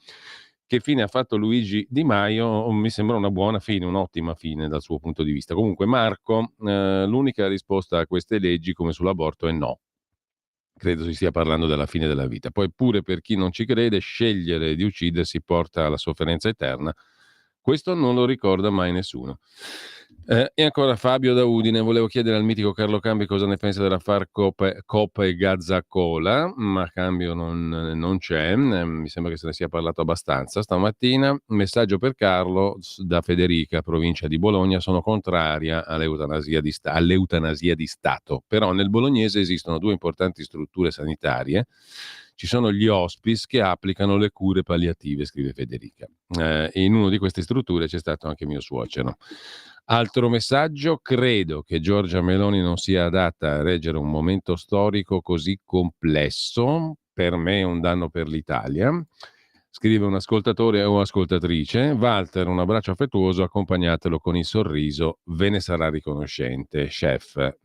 Che fine ha fatto Luigi Di Maio? Mi sembra una buona fine, un'ottima fine dal suo punto di vista. Comunque Marco, l'unica risposta a queste leggi come sull'aborto è no. Credo si stia parlando della fine della vita. Poi pure per chi non ci crede, scegliere di uccidersi porta alla sofferenza eterna. Questo non lo ricorda mai nessuno. E ancora Fabio da Udine, volevo chiedere al mitico Carlo Cambi cosa ne pensa dell'affare Coppa e Gazzacola, ma Cambio non c'è, mi sembra che se ne sia parlato abbastanza stamattina. Messaggio per Carlo da Federica, provincia di Bologna: sono contraria all'eutanasia di Stato, però nel bolognese esistono due importanti strutture sanitarie. Ci sono gli hospice che applicano le cure palliative, scrive Federica. In una di queste strutture c'è stato anche mio suocero. Altro messaggio: credo che Giorgia Meloni non sia adatta a reggere un momento storico così complesso. Per me è un danno per l'Italia. Scrive un ascoltatore o ascoltatrice. Walter, un abbraccio affettuoso, accompagnatelo con il sorriso, ve ne sarà riconoscente. Chef.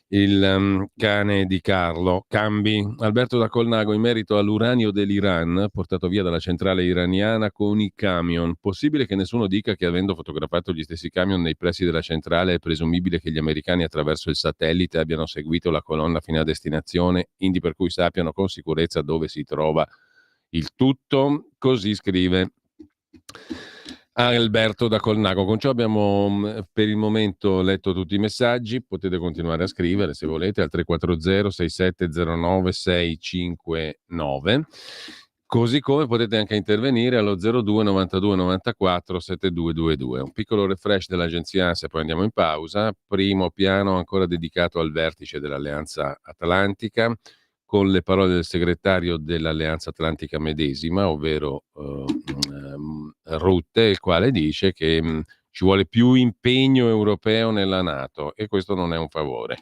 Il cane di Carlo Cambi. Alberto da Colnago, in merito all'uranio dell'Iran portato via dalla centrale iraniana con i camion, possibile che nessuno dica che, avendo fotografato gli stessi camion nei pressi della centrale, è presumibile che gli americani attraverso il satellite abbiano seguito la colonna fino a destinazione, indi per cui sappiano con sicurezza dove si trova il tutto? Così scrive Alberto da Colnago. Con ciò abbiamo per il momento letto tutti i messaggi. Potete continuare a scrivere se volete al 340 6709 659, così come potete anche intervenire allo 02 92 94 7222. Un piccolo refresh dell'agenzia ANSA e poi andiamo in pausa. Primo piano ancora dedicato al vertice dell'Alleanza Atlantica, con le parole del segretario dell'Alleanza Atlantica medesima, ovvero Rutte, il quale dice che ci vuole più impegno europeo nella NATO, e questo non è un favore.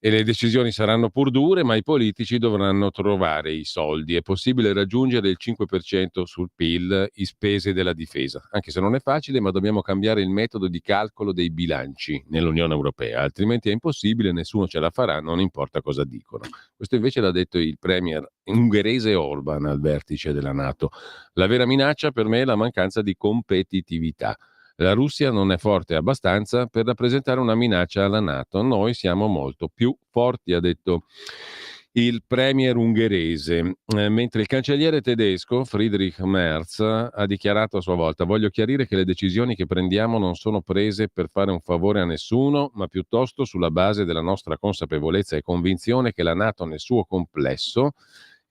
E le decisioni saranno pur dure, ma i politici dovranno trovare i soldi. È possibile raggiungere il 5% sul PIL in spese della difesa, anche se non è facile, ma dobbiamo cambiare il metodo di calcolo dei bilanci nell'Unione Europea, altrimenti è impossibile, nessuno ce la farà, non importa cosa dicono. Questo invece l'ha detto il premier ungherese Orban al vertice della NATO. La vera minaccia per me è la mancanza di competitività. La Russia non è forte abbastanza per rappresentare una minaccia alla NATO. Noi siamo molto più forti, ha detto il premier ungherese, mentre il cancelliere tedesco Friedrich Merz ha dichiarato a sua volta: voglio chiarire che le decisioni che prendiamo non sono prese per fare un favore a nessuno, ma piuttosto sulla base della nostra consapevolezza e convinzione che la NATO nel suo complesso,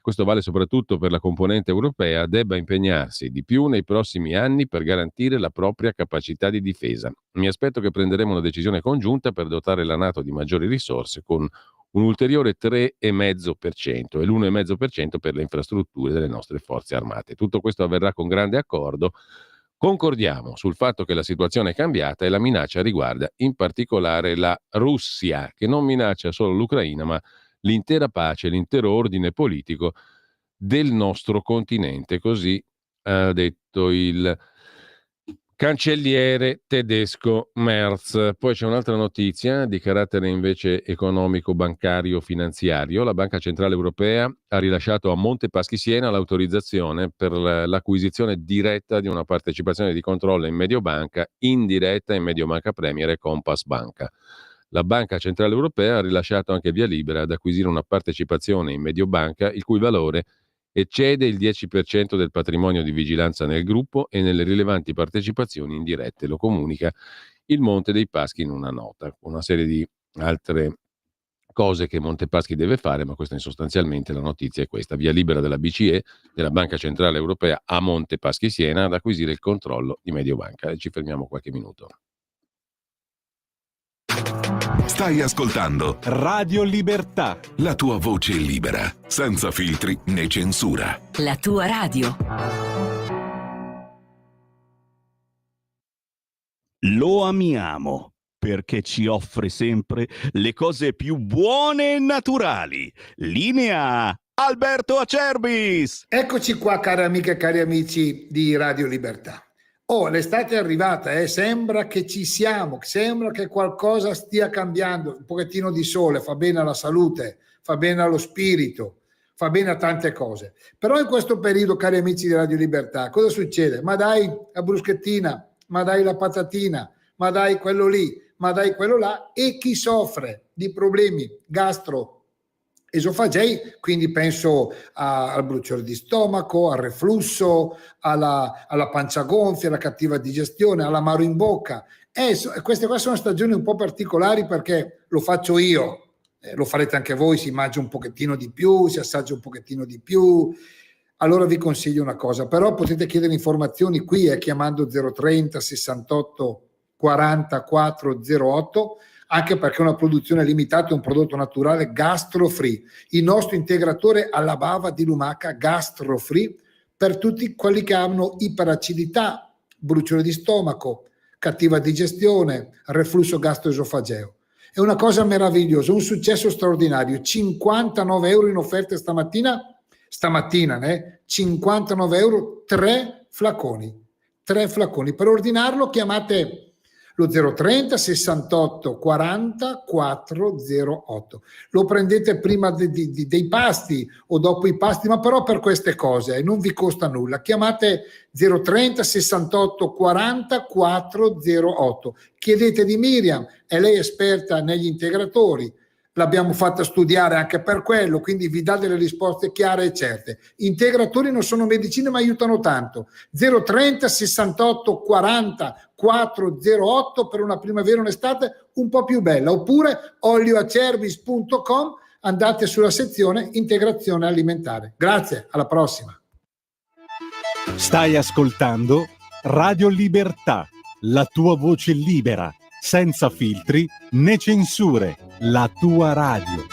questo vale soprattutto per la componente europea, debba impegnarsi di più nei prossimi anni per garantire la propria capacità di difesa. Mi aspetto che prenderemo una decisione congiunta per dotare la NATO di maggiori risorse con un ulteriore 3,5% e l'1,5% per le infrastrutture delle nostre forze armate. Tutto questo avverrà con grande accordo. Concordiamo sul fatto che la situazione è cambiata e la minaccia riguarda in particolare la Russia, che non minaccia solo l'Ucraina, ma l'intera pace, l'intero ordine politico del nostro continente. Così ha detto il cancelliere tedesco Merz. Poi c'è un'altra notizia di carattere invece economico, bancario, finanziario. La Banca Centrale Europea ha rilasciato a Monte Paschi Siena l'autorizzazione per l'acquisizione diretta di una partecipazione di controllo in Mediobanca, indiretta in Mediobanca Premier e Compass Banca. La Banca Centrale Europea ha rilasciato anche via libera ad acquisire una partecipazione in Mediobanca il cui valore eccede il 10% del patrimonio di vigilanza nel gruppo e nelle rilevanti partecipazioni indirette. Lo comunica il Monte dei Paschi in una nota. Una serie di altre cose che Montepaschi deve fare, ma questa sostanzialmente la notizia è questa: via libera della BCE, della Banca Centrale Europea, a Monte Paschi Siena ad acquisire il controllo di Mediobanca. E ci fermiamo qualche minuto. Stai ascoltando Radio Libertà, la tua voce libera, senza filtri né censura. La tua radio. Lo amiamo perché ci offre sempre le cose più buone e naturali. Linea Alberto Acerbis. Eccoci qua, cari amiche e cari amici di Radio Libertà. Oh, l'estate è arrivata, sembra che ci siamo, sembra che qualcosa stia cambiando, un pochettino di sole fa bene alla salute, fa bene allo spirito, fa bene a tante cose. Però in questo periodo, cari amici di Radio Libertà, cosa succede? Ma dai la bruschettina, ma dai la patatina, ma dai quello lì, ma dai quello là, e chi soffre di problemi gastroesofagei, quindi penso al bruciore di stomaco, al reflusso, alla pancia gonfia, alla cattiva digestione, all'amaro in bocca. Queste qua sono stagioni un po' particolari perché lo faccio io, lo farete anche voi, si mangia un pochettino di più, si assaggia un pochettino di più. Allora vi consiglio una cosa, però potete chiedere informazioni qui chiamando 030 68 40 408, anche perché è una produzione limitata, è un prodotto naturale gastro-free. Il nostro integratore alla bava di lumaca gastro-free per tutti quelli che hanno iperacidità, bruciore di stomaco, cattiva digestione, reflusso gastroesofageo. È una cosa meravigliosa, un successo straordinario. 59 euro in offerta stamattina, 59 euro, 3 flaconi. Per ordinarlo chiamate lo 030 68 40 408. Lo prendete prima dei pasti o dopo i pasti, ma però per queste cose non vi costa nulla. Chiamate 030 68 40 408. Chiedete di Miriam, è lei esperta negli integratori. L'abbiamo fatta studiare anche per quello, quindi vi dà delle risposte chiare e certe. Integratori non sono medicine, ma aiutano tanto. 030 68 40 408 per una primavera e un'estate un po' più bella. Oppure olioacerbis.com, andate sulla sezione integrazione alimentare. Grazie, alla prossima. Stai ascoltando Radio Libertà, la tua voce libera, senza filtri né censure, la tua radio.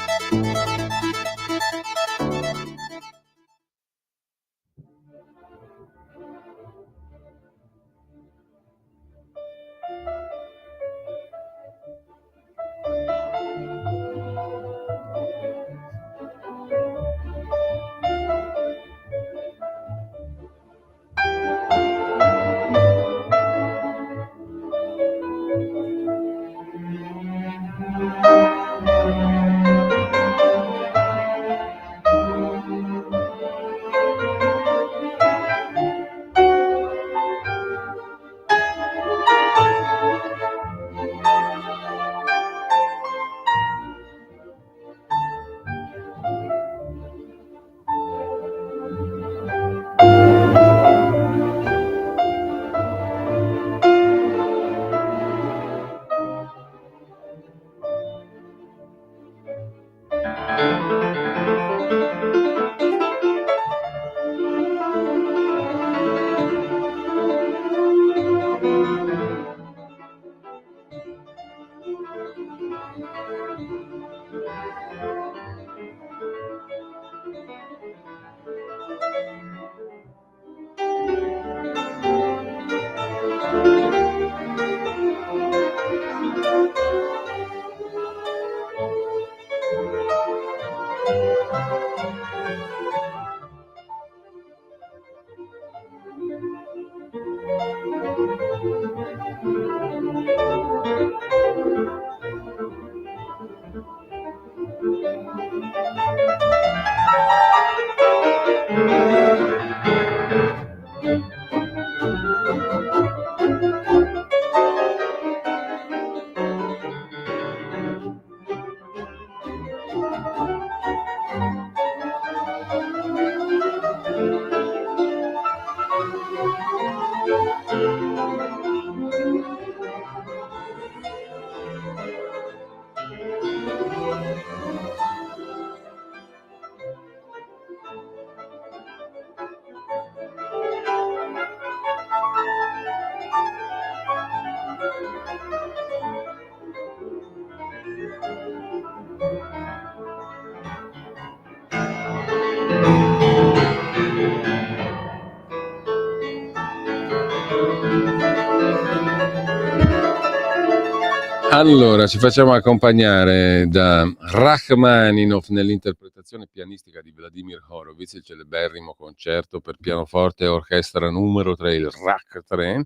Allora, ci facciamo accompagnare da Rachmaninov nell'interpretazione pianistica di Vladimir Horowitz, il celeberrimo concerto per pianoforte e orchestra numero 3, il Rach 3.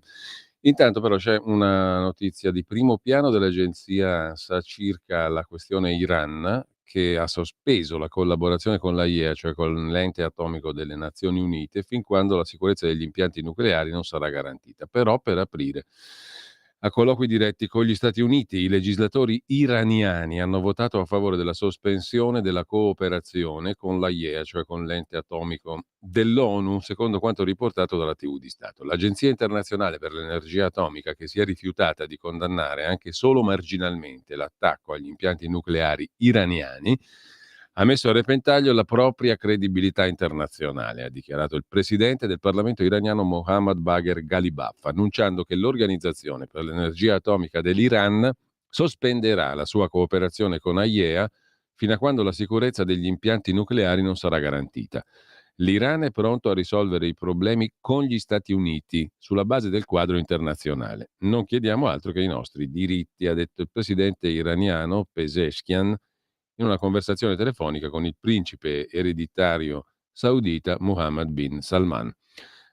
Intanto però c'è una notizia di primo piano dell'agenzia ANSA circa la questione Iran, che ha sospeso la collaborazione con l'AIEA, cioè con l'ente atomico delle Nazioni Unite, fin quando la sicurezza degli impianti nucleari non sarà garantita. Però per aprire a colloqui diretti con gli Stati Uniti, i legislatori iraniani hanno votato a favore della sospensione della cooperazione con l'AIEA, cioè con l'ente atomico dell'ONU, secondo quanto riportato dalla TV di Stato. L'Agenzia internazionale per l'energia atomica, che si è rifiutata di condannare anche solo marginalmente l'attacco agli impianti nucleari iraniani, ha messo a repentaglio la propria credibilità internazionale, ha dichiarato il presidente del Parlamento iraniano Mohammad Bagher Ghalibaf, annunciando che l'Organizzazione per l'energia atomica dell'Iran sospenderà la sua cooperazione con AIEA fino a quando la sicurezza degli impianti nucleari non sarà garantita. L'Iran è pronto a risolvere i problemi con gli Stati Uniti sulla base del quadro internazionale. Non chiediamo altro che i nostri diritti, ha detto il presidente iraniano Pezeshkian in una conversazione telefonica con il principe ereditario saudita Mohammed bin Salman.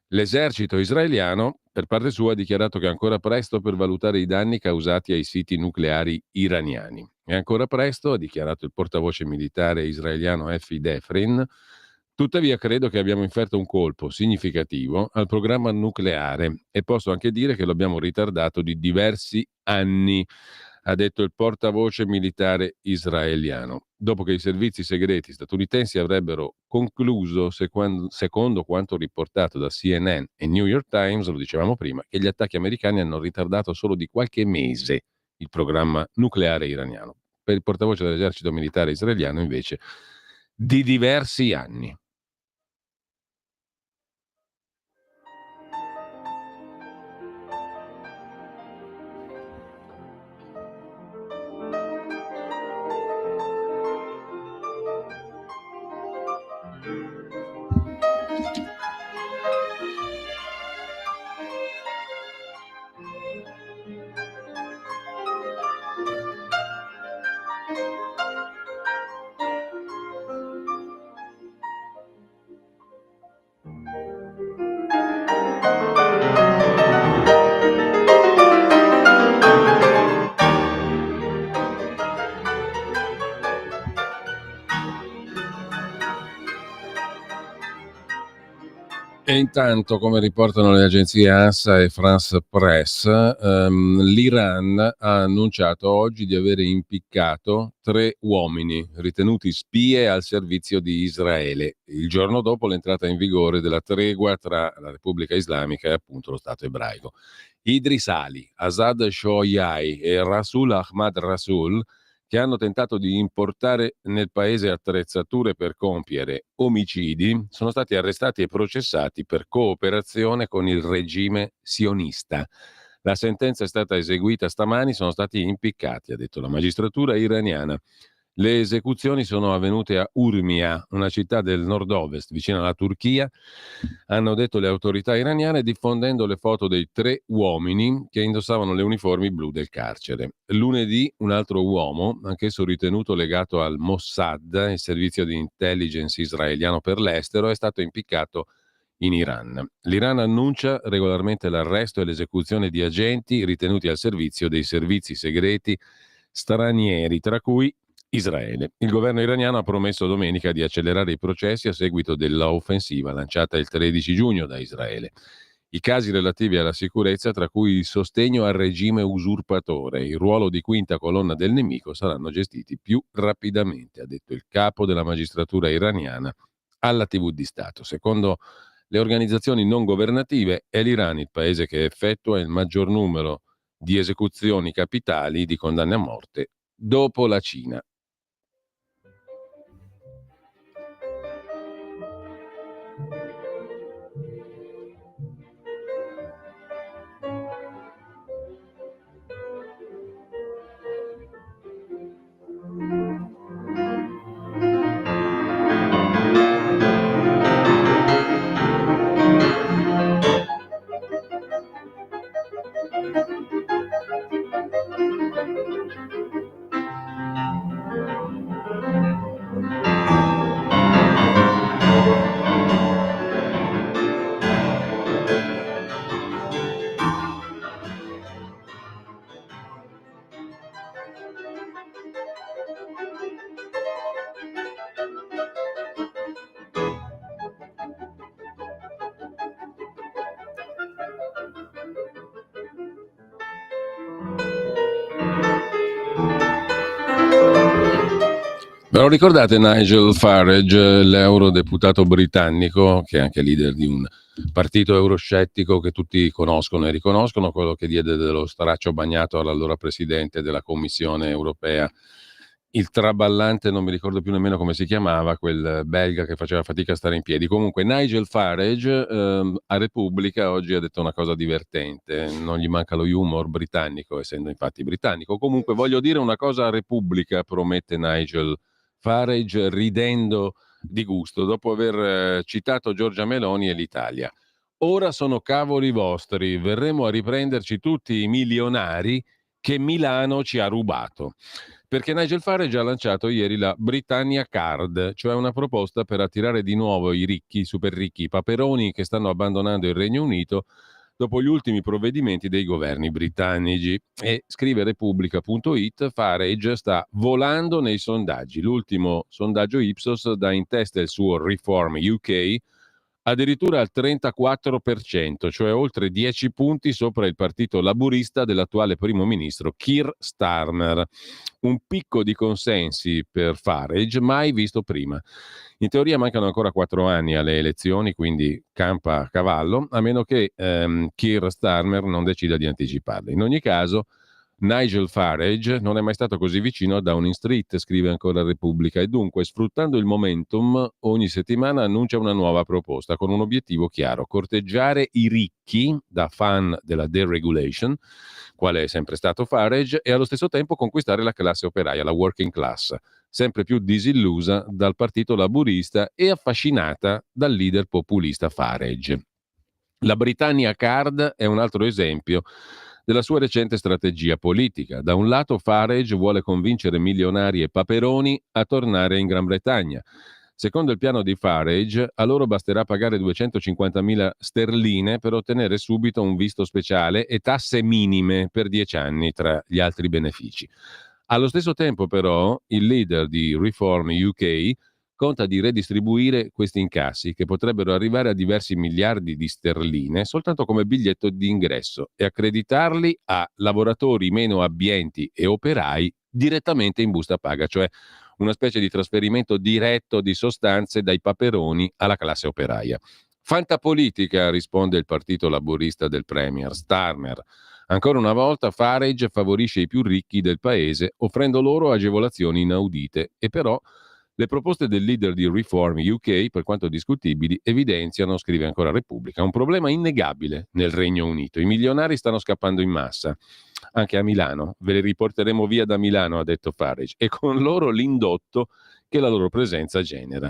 L'esercito israeliano, per parte sua, ha dichiarato che è ancora presto per valutare i danni causati ai siti nucleari iraniani. È ancora presto, ha dichiarato il portavoce militare israeliano Effi Defrin. Tuttavia credo che abbiamo inferto un colpo significativo al programma nucleare e posso anche dire che lo abbiamo ritardato di diversi anni, ha detto il portavoce militare israeliano, dopo che i servizi segreti statunitensi avrebbero concluso, secondo quanto riportato da CNN e New York Times, lo dicevamo prima, che gli attacchi americani hanno ritardato solo di qualche mese il programma nucleare iraniano. Per il portavoce dell'esercito militare israeliano, invece, di diversi anni. E intanto, come riportano le agenzie ANSA e France Press, l'Iran ha annunciato oggi di avere impiccato 3 uomini ritenuti spie al servizio di Israele, il giorno dopo l'entrata in vigore della tregua tra la Repubblica Islamica e appunto lo Stato ebraico. Idris Ali, Azad Shoyai e Rasul Ahmad Rasul, che hanno tentato di importare nel paese attrezzature per compiere omicidi, sono stati arrestati e processati per cooperazione con il regime sionista. La sentenza è stata eseguita stamani, sono stati impiccati, ha detto la magistratura iraniana. Le esecuzioni sono avvenute a Urmia, una città del nord-ovest, vicino alla Turchia, hanno detto le autorità iraniane, diffondendo le foto dei 3 uomini che indossavano le uniformi blu del carcere. Lunedì un altro uomo, anch'esso ritenuto legato al Mossad, il servizio di intelligence israeliano per l'estero, è stato impiccato in Iran. L'Iran annuncia regolarmente l'arresto e l'esecuzione di agenti ritenuti al servizio dei servizi segreti stranieri, tra cui Israele. Il governo iraniano ha promesso domenica di accelerare i processi a seguito dell'offensiva lanciata il 13 giugno da Israele. I casi relativi alla sicurezza, tra cui il sostegno al regime usurpatore e il ruolo di quinta colonna del nemico, saranno gestiti più rapidamente, ha detto il capo della magistratura iraniana alla TV di Stato. Secondo le organizzazioni non governative, è l'Iran il paese che effettua il maggior numero di esecuzioni capitali di condanne a morte dopo la Cina. Ve lo ricordate Nigel Farage, l'eurodeputato britannico, che è anche leader di un partito euroscettico che tutti conoscono e riconoscono, quello che diede dello straccio bagnato all'allora presidente della Commissione europea, il traballante, non mi ricordo più nemmeno come si chiamava, quel belga che faceva fatica a stare in piedi. Comunque Nigel Farage a Repubblica oggi ha detto una cosa divertente, non gli manca lo humor britannico, essendo infatti britannico. Comunque voglio dire una cosa a Repubblica, promette Nigel Farage ridendo di gusto dopo aver citato Giorgia Meloni e l'Italia. Ora sono cavoli vostri, verremo a riprenderci tutti i milionari che Milano ci ha rubato. Perché Nigel Farage ha lanciato ieri la Britannia Card, cioè una proposta per attirare di nuovo i ricchi, i super ricchi, i paperoni che stanno abbandonando il Regno Unito dopo gli ultimi provvedimenti dei governi britannici. E scrive Repubblica.it, Farage sta volando nei sondaggi. L'ultimo sondaggio Ipsos dà in testa il suo Reform UK addirittura al 34%, cioè oltre 10 punti sopra il partito laburista dell'attuale primo ministro Keir Starmer. Un picco di consensi per Farage mai visto prima. In teoria mancano ancora 4 anni alle elezioni, quindi campa a cavallo, a meno che Keir Starmer non decida di anticiparle. In ogni caso, Nigel Farage non è mai stato così vicino a Downing Street, scrive ancora Repubblica, e dunque, sfruttando il momentum, ogni settimana annuncia una nuova proposta con un obiettivo chiaro: corteggiare i ricchi da fan della deregulation, quale è sempre stato Farage, e allo stesso tempo conquistare la classe operaia, la working class, sempre più disillusa dal partito laburista e affascinata dal leader populista Farage. La Britannia Card è un altro esempio della sua recente strategia politica. Da un lato Farage vuole convincere milionari e paperoni a tornare in Gran Bretagna. Secondo il piano di Farage, a loro basterà pagare 250.000 sterline per ottenere subito un visto speciale e tasse minime per 10 anni, tra gli altri benefici. Allo stesso tempo, però, il leader di Reform UK conta di redistribuire questi incassi, che potrebbero arrivare a diversi miliardi di sterline, soltanto come biglietto di ingresso, e accreditarli a lavoratori meno abbienti e operai direttamente in busta paga, cioè una specie di trasferimento diretto di sostanze dai paperoni alla classe operaia. Fantapolitica, risponde il partito laburista del premier Starmer. Ancora una volta Farage favorisce i più ricchi del paese, offrendo loro agevolazioni inaudite, e però Le proposte del leader di Reform UK, per quanto discutibili, evidenziano, scrive ancora Repubblica, un problema innegabile nel Regno Unito. I milionari stanno scappando in massa, anche a Milano. Ve li riporteremo via da Milano, ha detto Farage, e con loro l'indotto che la loro presenza genera.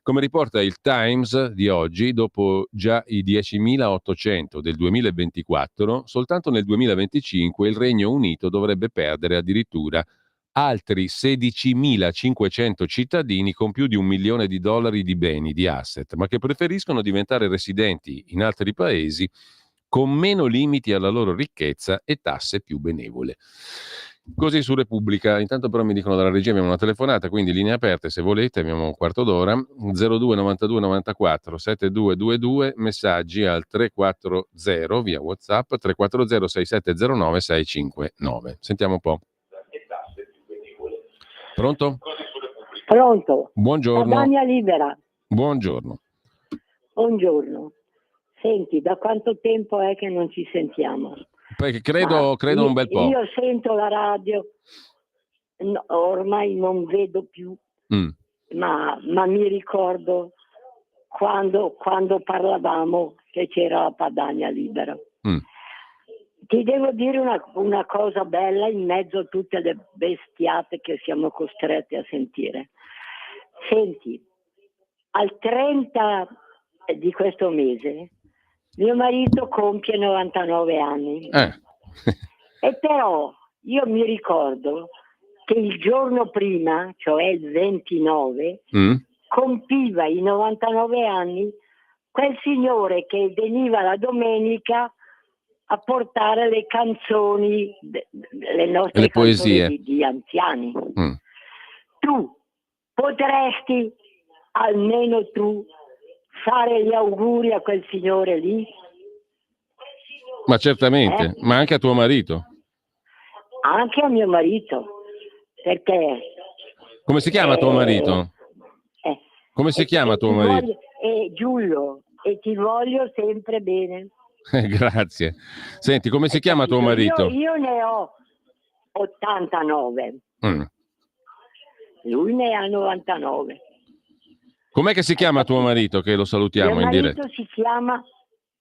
Come riporta il Times di oggi, dopo già i 10.800 del 2024, soltanto nel 2025 il Regno Unito dovrebbe perdere addirittura altri 16.500 cittadini con più di $1 milione di beni, di asset, ma che preferiscono diventare residenti in altri paesi con meno limiti alla loro ricchezza e tasse più benevole. Così su Repubblica. Intanto però mi dicono dalla regia abbiamo una telefonata, quindi linee aperte se volete, abbiamo un quarto d'ora, 02 92 94 7222, messaggi al 340 via WhatsApp 340 6709 659. Sentiamo un po'. Pronto? Pronto? Buongiorno. Padania Libera. Buongiorno. Buongiorno. Senti, da quanto tempo è che non ci sentiamo? Perché credo un bel po'. Io sento la radio, ormai non vedo più, ma mi ricordo quando parlavamo che c'era la Padania Libera. Ti devo dire una cosa bella in mezzo a tutte le bestiate che siamo costretti a sentire. Senti, al 30 di questo mese mio marito compie 99 anni. E però io mi ricordo che il giorno prima, cioè il 29, compiva i 99 anni quel signore che veniva la domenica a portare le canzoni, le nostre le poesie canzoni di anziani. Tu potresti, almeno tu, fare gli auguri a quel signore lì? Ma certamente, ma anche a tuo marito. Anche a mio marito, perché... Come si chiama tuo marito? Come si chiama tuo marito? Giulio, e ti voglio sempre bene. Grazie. Senti, come si chiama tuo marito? Io ne ho 89. Lui ne ha 99. Com'è che si chiama tuo marito, che lo salutiamo in diretta? Mio marito si chiama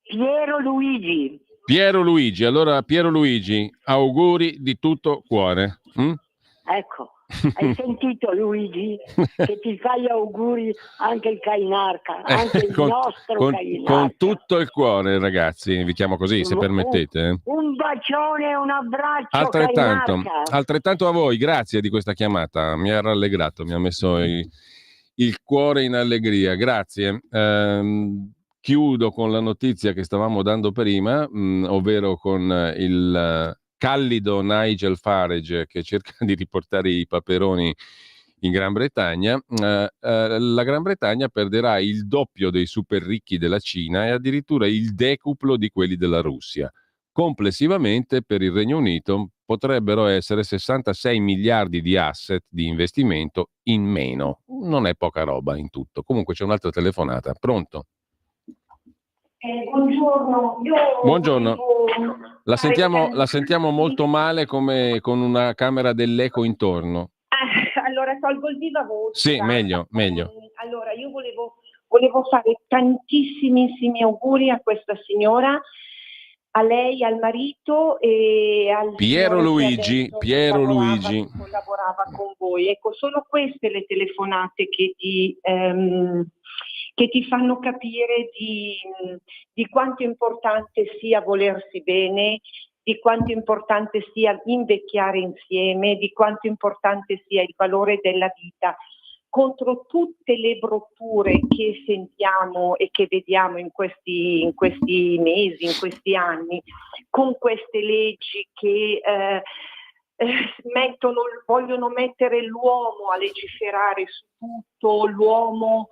Piero Luigi. Piero Luigi. Allora, Piero Luigi, auguri di tutto cuore. Ecco, hai sentito Luigi? Che ti fa gli auguri anche il Cainarca, anche il nostro Cainarca. Con tutto il cuore, ragazzi, vi chiamo così, se permettete. Un bacione e un abbraccio, altrettanto a voi, grazie di questa chiamata, mi ha rallegrato, mi ha messo il cuore in allegria, grazie. Chiudo con la notizia che stavamo dando prima, ovvero con il callido Nigel Farage che cerca di riportare i paperoni in Gran Bretagna. La Gran Bretagna perderà il doppio dei super ricchi della Cina e addirittura il decuplo di quelli della Russia. Complessivamente per il Regno Unito potrebbero essere 66 miliardi di asset di investimento in meno. Non è poca roba in tutto. Comunque c'è un'altra telefonata. Pronto? Buongiorno. Buongiorno. La sentiamo molto male, come con una camera dell'eco intorno. Allora tolgo il viva voce. Sì, meglio. Allora io volevo fare tantissimissimi auguri a questa signora, a lei, al marito e al Piero Luigi. Collaborava con voi. Ecco, sono queste le telefonate che ti fanno capire di quanto importante sia volersi bene, di quanto importante sia invecchiare insieme, di quanto importante sia il valore della vita. Contro tutte le brutture che sentiamo e che vediamo in questi mesi, in questi anni, con queste leggi che vogliono mettere l'uomo a legiferare su tutto, l'uomo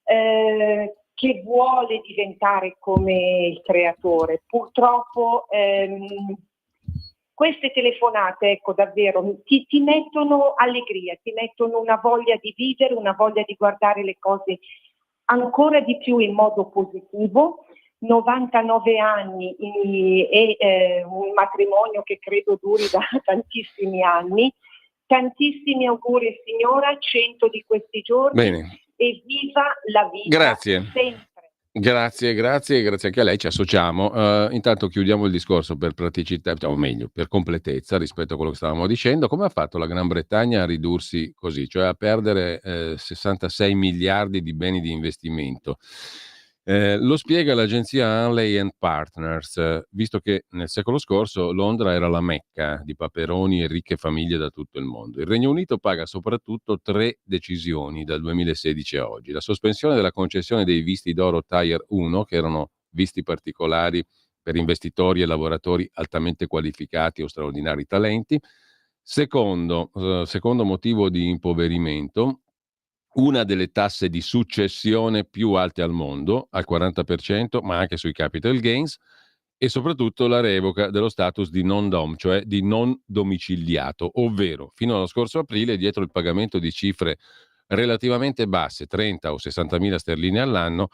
che vuole diventare come il creatore. Purtroppo queste telefonate, ecco, davvero ti mettono allegria, ti mettono una voglia di vivere, una voglia di guardare le cose ancora di più in modo positivo. 99 anni e un matrimonio che credo duri da tantissimi anni, Tantissimi auguri signora, 100 di questi giorni. Bene. E viva la vita. Grazie. Sempre. Grazie anche a lei, ci associamo. Intanto chiudiamo il discorso per praticità, o meglio, per completezza rispetto a quello che stavamo dicendo. Come ha fatto la Gran Bretagna a ridursi così, cioè a perdere 66 miliardi di beni di investimento? Lo spiega l'agenzia Hanley Partners, visto che nel secolo scorso Londra era la mecca di paperoni e ricche famiglie da tutto il mondo. Il Regno Unito paga soprattutto 3 decisioni dal 2016 a oggi: la sospensione della concessione dei visti d'oro Tier 1, che erano visti particolari per investitori e lavoratori altamente qualificati o straordinari talenti. Secondo motivo di impoverimento, una delle tasse di successione più alte al mondo, al 40%, ma anche sui capital gains, e soprattutto la revoca dello status di non-dom, cioè di non domiciliato, ovvero fino allo scorso aprile, dietro il pagamento di cifre relativamente basse, 30 o 60 mila sterline all'anno,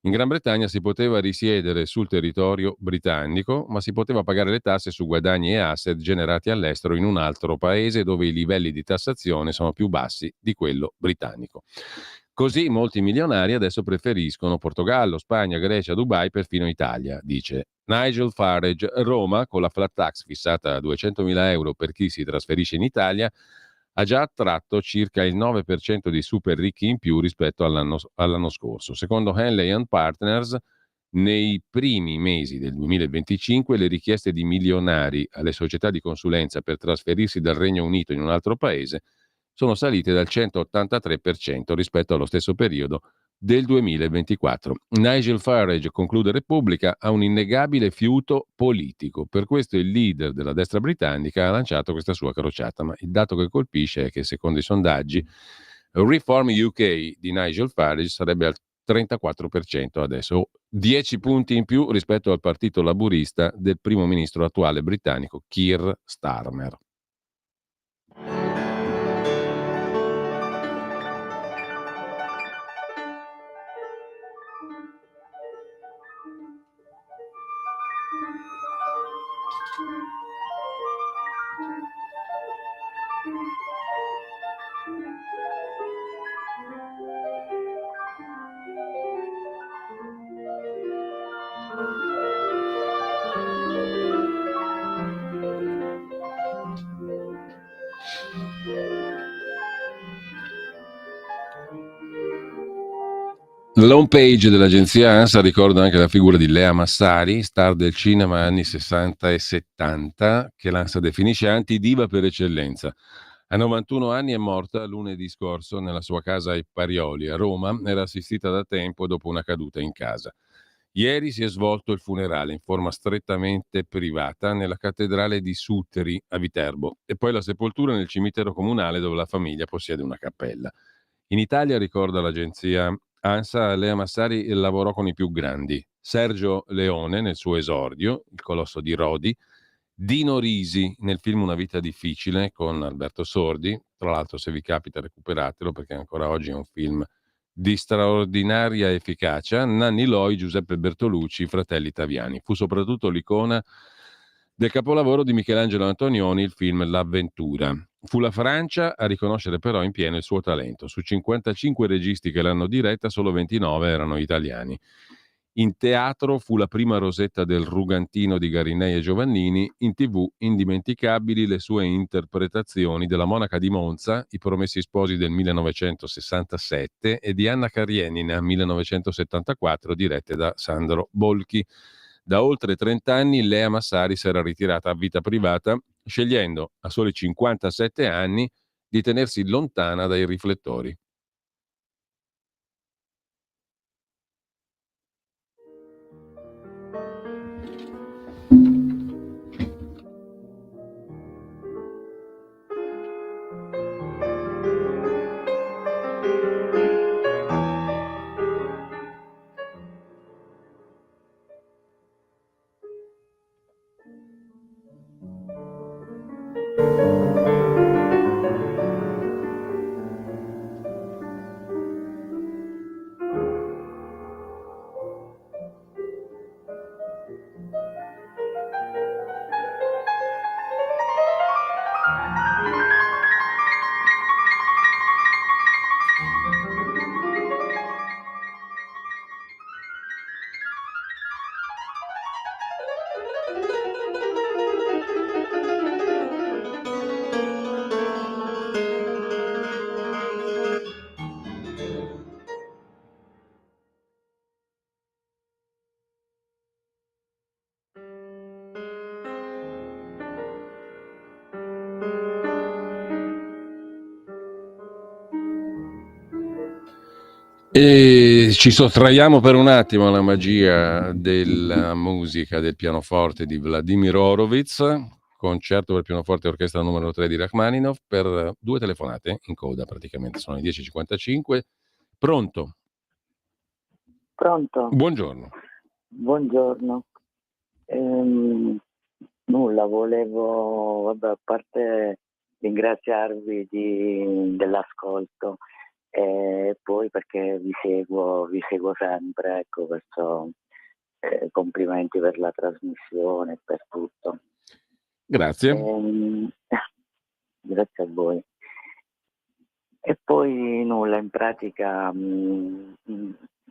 in Gran Bretagna si poteva risiedere sul territorio britannico, ma si poteva pagare le tasse su guadagni e asset generati all'estero in un altro paese dove i livelli di tassazione sono più bassi di quello britannico. Così molti milionari adesso preferiscono Portogallo, Spagna, Grecia, Dubai, perfino Italia, dice Nigel Farage. Roma, con la flat tax fissata a 200.000 euro per chi si trasferisce in Italia, ha già attratto circa il 9% di super ricchi in più rispetto all'anno scorso. Secondo Hanley Partners, nei primi mesi del 2025 le richieste di milionari alle società di consulenza per trasferirsi dal Regno Unito in un altro paese sono salite del 183% rispetto allo stesso periodo del 2024. Nigel Farage, conclude Repubblica, ha un innegabile fiuto politico. Per questo il leader della destra britannica ha lanciato questa sua crociata. Ma il dato che colpisce è che, secondo i sondaggi, Reform UK di Nigel Farage sarebbe al 34% adesso, 10 punti in più rispetto al partito laburista del primo ministro attuale britannico Keir Starmer. La home page dell'agenzia ANSA ricorda anche la figura di Lea Massari, star del cinema anni 60 e 70, che l'ANSA definisce antidiva per eccellenza. A 91 anni è morta lunedì scorso nella sua casa ai Parioli, a Roma. Era assistita da tempo dopo una caduta in casa. Ieri si è svolto il funerale in forma strettamente privata nella cattedrale di Sutri a Viterbo e poi la sepoltura nel cimitero comunale dove la famiglia possiede una cappella. In Italia, ricorda l'agenzia ANSA, Lea Massari lavorò con i più grandi: Sergio Leone nel suo esordio, Il colosso di Rodi, Dino Risi nel film Una vita difficile con Alberto Sordi, tra l'altro se vi capita recuperatelo perché ancora oggi è un film di straordinaria efficacia, Nanni Loi, Giuseppe Bertolucci, Fratelli Taviani. Fu soprattutto l'icona del capolavoro di Michelangelo Antonioni, il film L'avventura. Fu la Francia a riconoscere però in pieno il suo talento. Su 55 registi che l'hanno diretta, solo 29 erano italiani. In teatro fu la prima Rosetta del Rugantino di Garinei e Giovannini, in TV indimenticabili le sue interpretazioni della Monaca di Monza, I Promessi Sposi del 1967 e di Anna Karenina 1974, dirette da Sandro Bolchi. Da oltre 30 anni Lea Massari si era ritirata a vita privata, scegliendo a soli 57 anni di tenersi lontana dai riflettori. E ci sottraiamo per un attimo alla magia della musica del pianoforte di Vladimir Horowitz, concerto per pianoforte e orchestra numero 3 di Rachmaninoff, per 2 telefonate in coda praticamente, sono le 10:55. Pronto? Pronto? Buongiorno. Buongiorno. Nulla, volevo, vabbè, a parte ringraziarvi dell'ascolto e poi perché vi seguo sempre, ecco, perciò complimenti per la trasmissione e per tutto. Grazie. Grazie a voi. E poi nulla, in pratica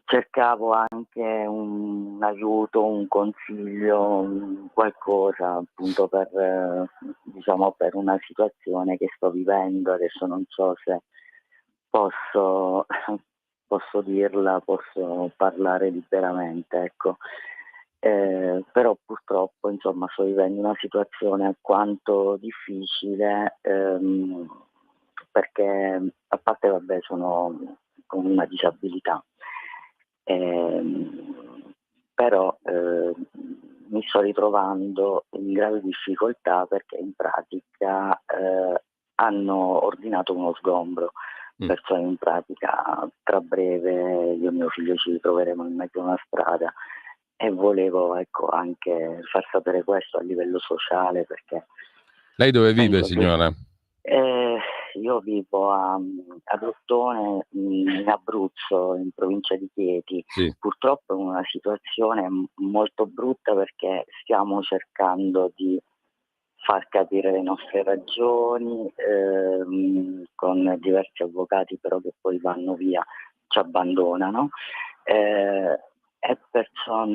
cercavo anche un aiuto, un consiglio, qualcosa appunto per una situazione che sto vivendo. Adesso non so se posso dirla, posso parlare liberamente, ecco. Però purtroppo insomma sto vivendo una situazione alquanto difficile, perché a parte vabbè sono con una disabilità, però mi sto ritrovando in grave difficoltà perché in pratica hanno ordinato uno sgombro, perciò in pratica tra breve io e mio figlio ci ritroveremo in mezzo a una strada e volevo ecco anche far sapere questo a livello sociale, perché Lei dove vive, signora? Io vivo ad Ottone, in Abruzzo, in provincia di Chieti. Sì. Purtroppo è una situazione molto brutta perché stiamo cercando di far capire le nostre ragioni con diversi avvocati, però che poi vanno via, ci abbandonano. E perciò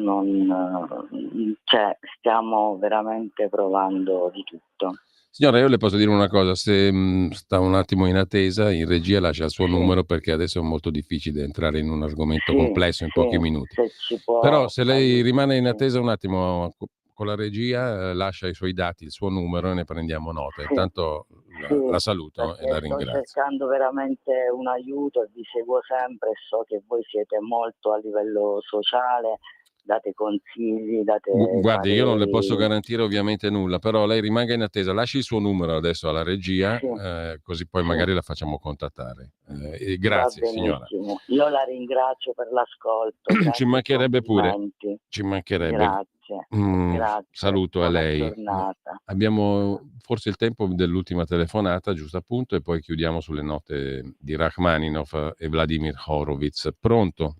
stiamo veramente provando di tutto. Signora, io le posso dire una cosa, se sta un attimo in attesa, in regia lascia il suo numero, perché adesso è molto difficile entrare in un argomento complesso in pochi minuti. Se ci può Però se lei rimane in attesa un attimo con la regia, lascia i suoi dati, il suo numero e ne prendiamo nota. Intanto la saluto e la sto ringrazio. cercando veramente un aiuto e vi seguo sempre, so che voi siete molto a livello sociale, date consigli, date Guardi, io non le posso pareri. garantire ovviamente nulla, però lei rimanga in attesa, lasci il suo numero adesso alla regia, così poi magari la facciamo contattare. Grazie signora. Io la ringrazio per l'ascolto. Ci mancherebbe pure, ci mancherebbe. Grazie. Saluto a Buona lei. giornata. Abbiamo forse il tempo dell'ultima telefonata, giusto appunto, e poi chiudiamo sulle note di Rachmaninoff e Vladimir Horowitz. Pronto?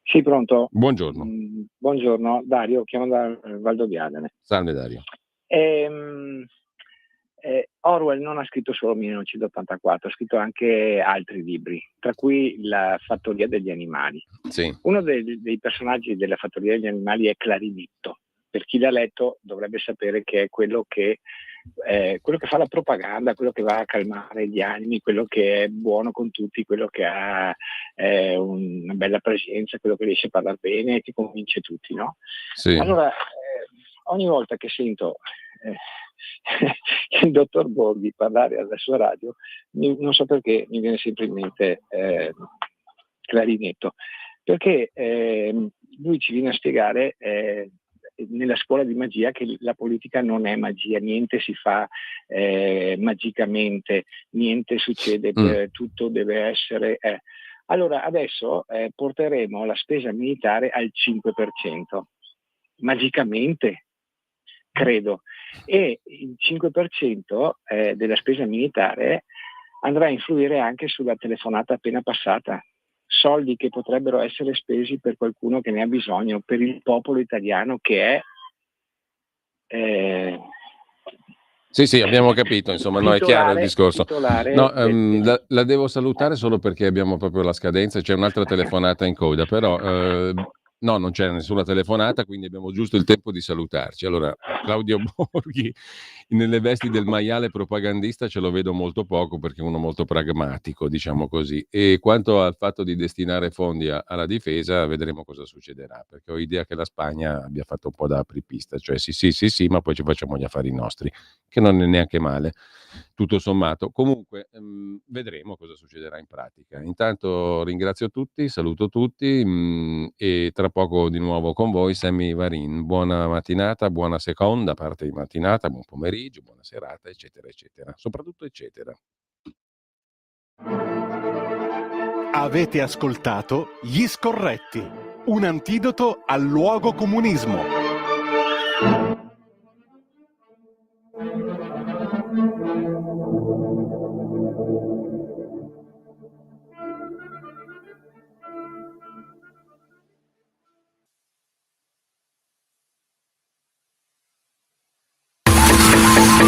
Sì, pronto. Buongiorno. Buongiorno, Dario, chiamo da Valdobbiadene. Salve Dario. Orwell non ha scritto solo 1984, ha scritto anche altri libri, tra cui La fattoria degli animali. Sì. Uno dei personaggi della fattoria degli animali è Clarinetto. Per chi l'ha letto dovrebbe sapere che è quello che fa la propaganda, quello che va a calmare gli animi, quello che è buono con tutti, quello che ha una bella presenza, quello che riesce a parlare bene e ti convince tutti, no? Sì. Allora, ogni volta che sento il dottor Borghi parlare alla sua radio, non so perché mi viene sempre in mente Clarinetto, perché lui ci viene a spiegare nella scuola di magia che la politica non è magia, niente si fa magicamente, niente succede, tutto deve essere. Allora adesso porteremo la spesa militare al 5%, magicamente, credo, e il 5% della spesa militare andrà a influire anche sulla telefonata appena passata. Soldi che potrebbero essere spesi per qualcuno che ne ha bisogno, per il popolo italiano che è Sì, abbiamo capito, insomma, no, è chiaro il discorso. No, la devo salutare solo perché abbiamo proprio la scadenza, c'è un'altra telefonata in coda, però no, non c'è nessuna telefonata, quindi abbiamo giusto il tempo di salutarci. Allora, Claudio Borghi, nelle vesti del maiale propagandista ce lo vedo molto poco, perché è uno molto pragmatico, diciamo così. E quanto al fatto di destinare fondi alla difesa, vedremo cosa succederà, perché ho idea che la Spagna abbia fatto un po' da apripista, cioè sì, ma poi ci facciamo gli affari nostri, che non è neanche male. tutto sommato. Comunque vedremo cosa succederà in pratica. Intanto ringrazio tutti, saluto tutti e tra poco di nuovo con voi Sammy Varin. Buona mattinata, buona seconda parte di mattinata, buon pomeriggio, buona serata, eccetera, eccetera. Soprattutto eccetera. Avete ascoltato Gli Scorretti, un antidoto al luogo comunismo.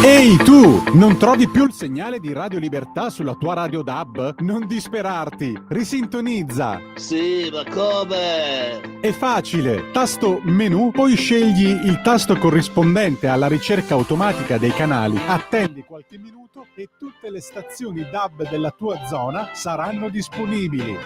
Ehi tu, non trovi più il segnale di Radio Libertà sulla tua radio DAB? Non disperarti, risintonizza. Sì, ma come? È facile, tasto menu, poi scegli il tasto corrispondente alla ricerca automatica dei canali, attendi qualche minuto e tutte le stazioni DAB della tua zona saranno disponibili.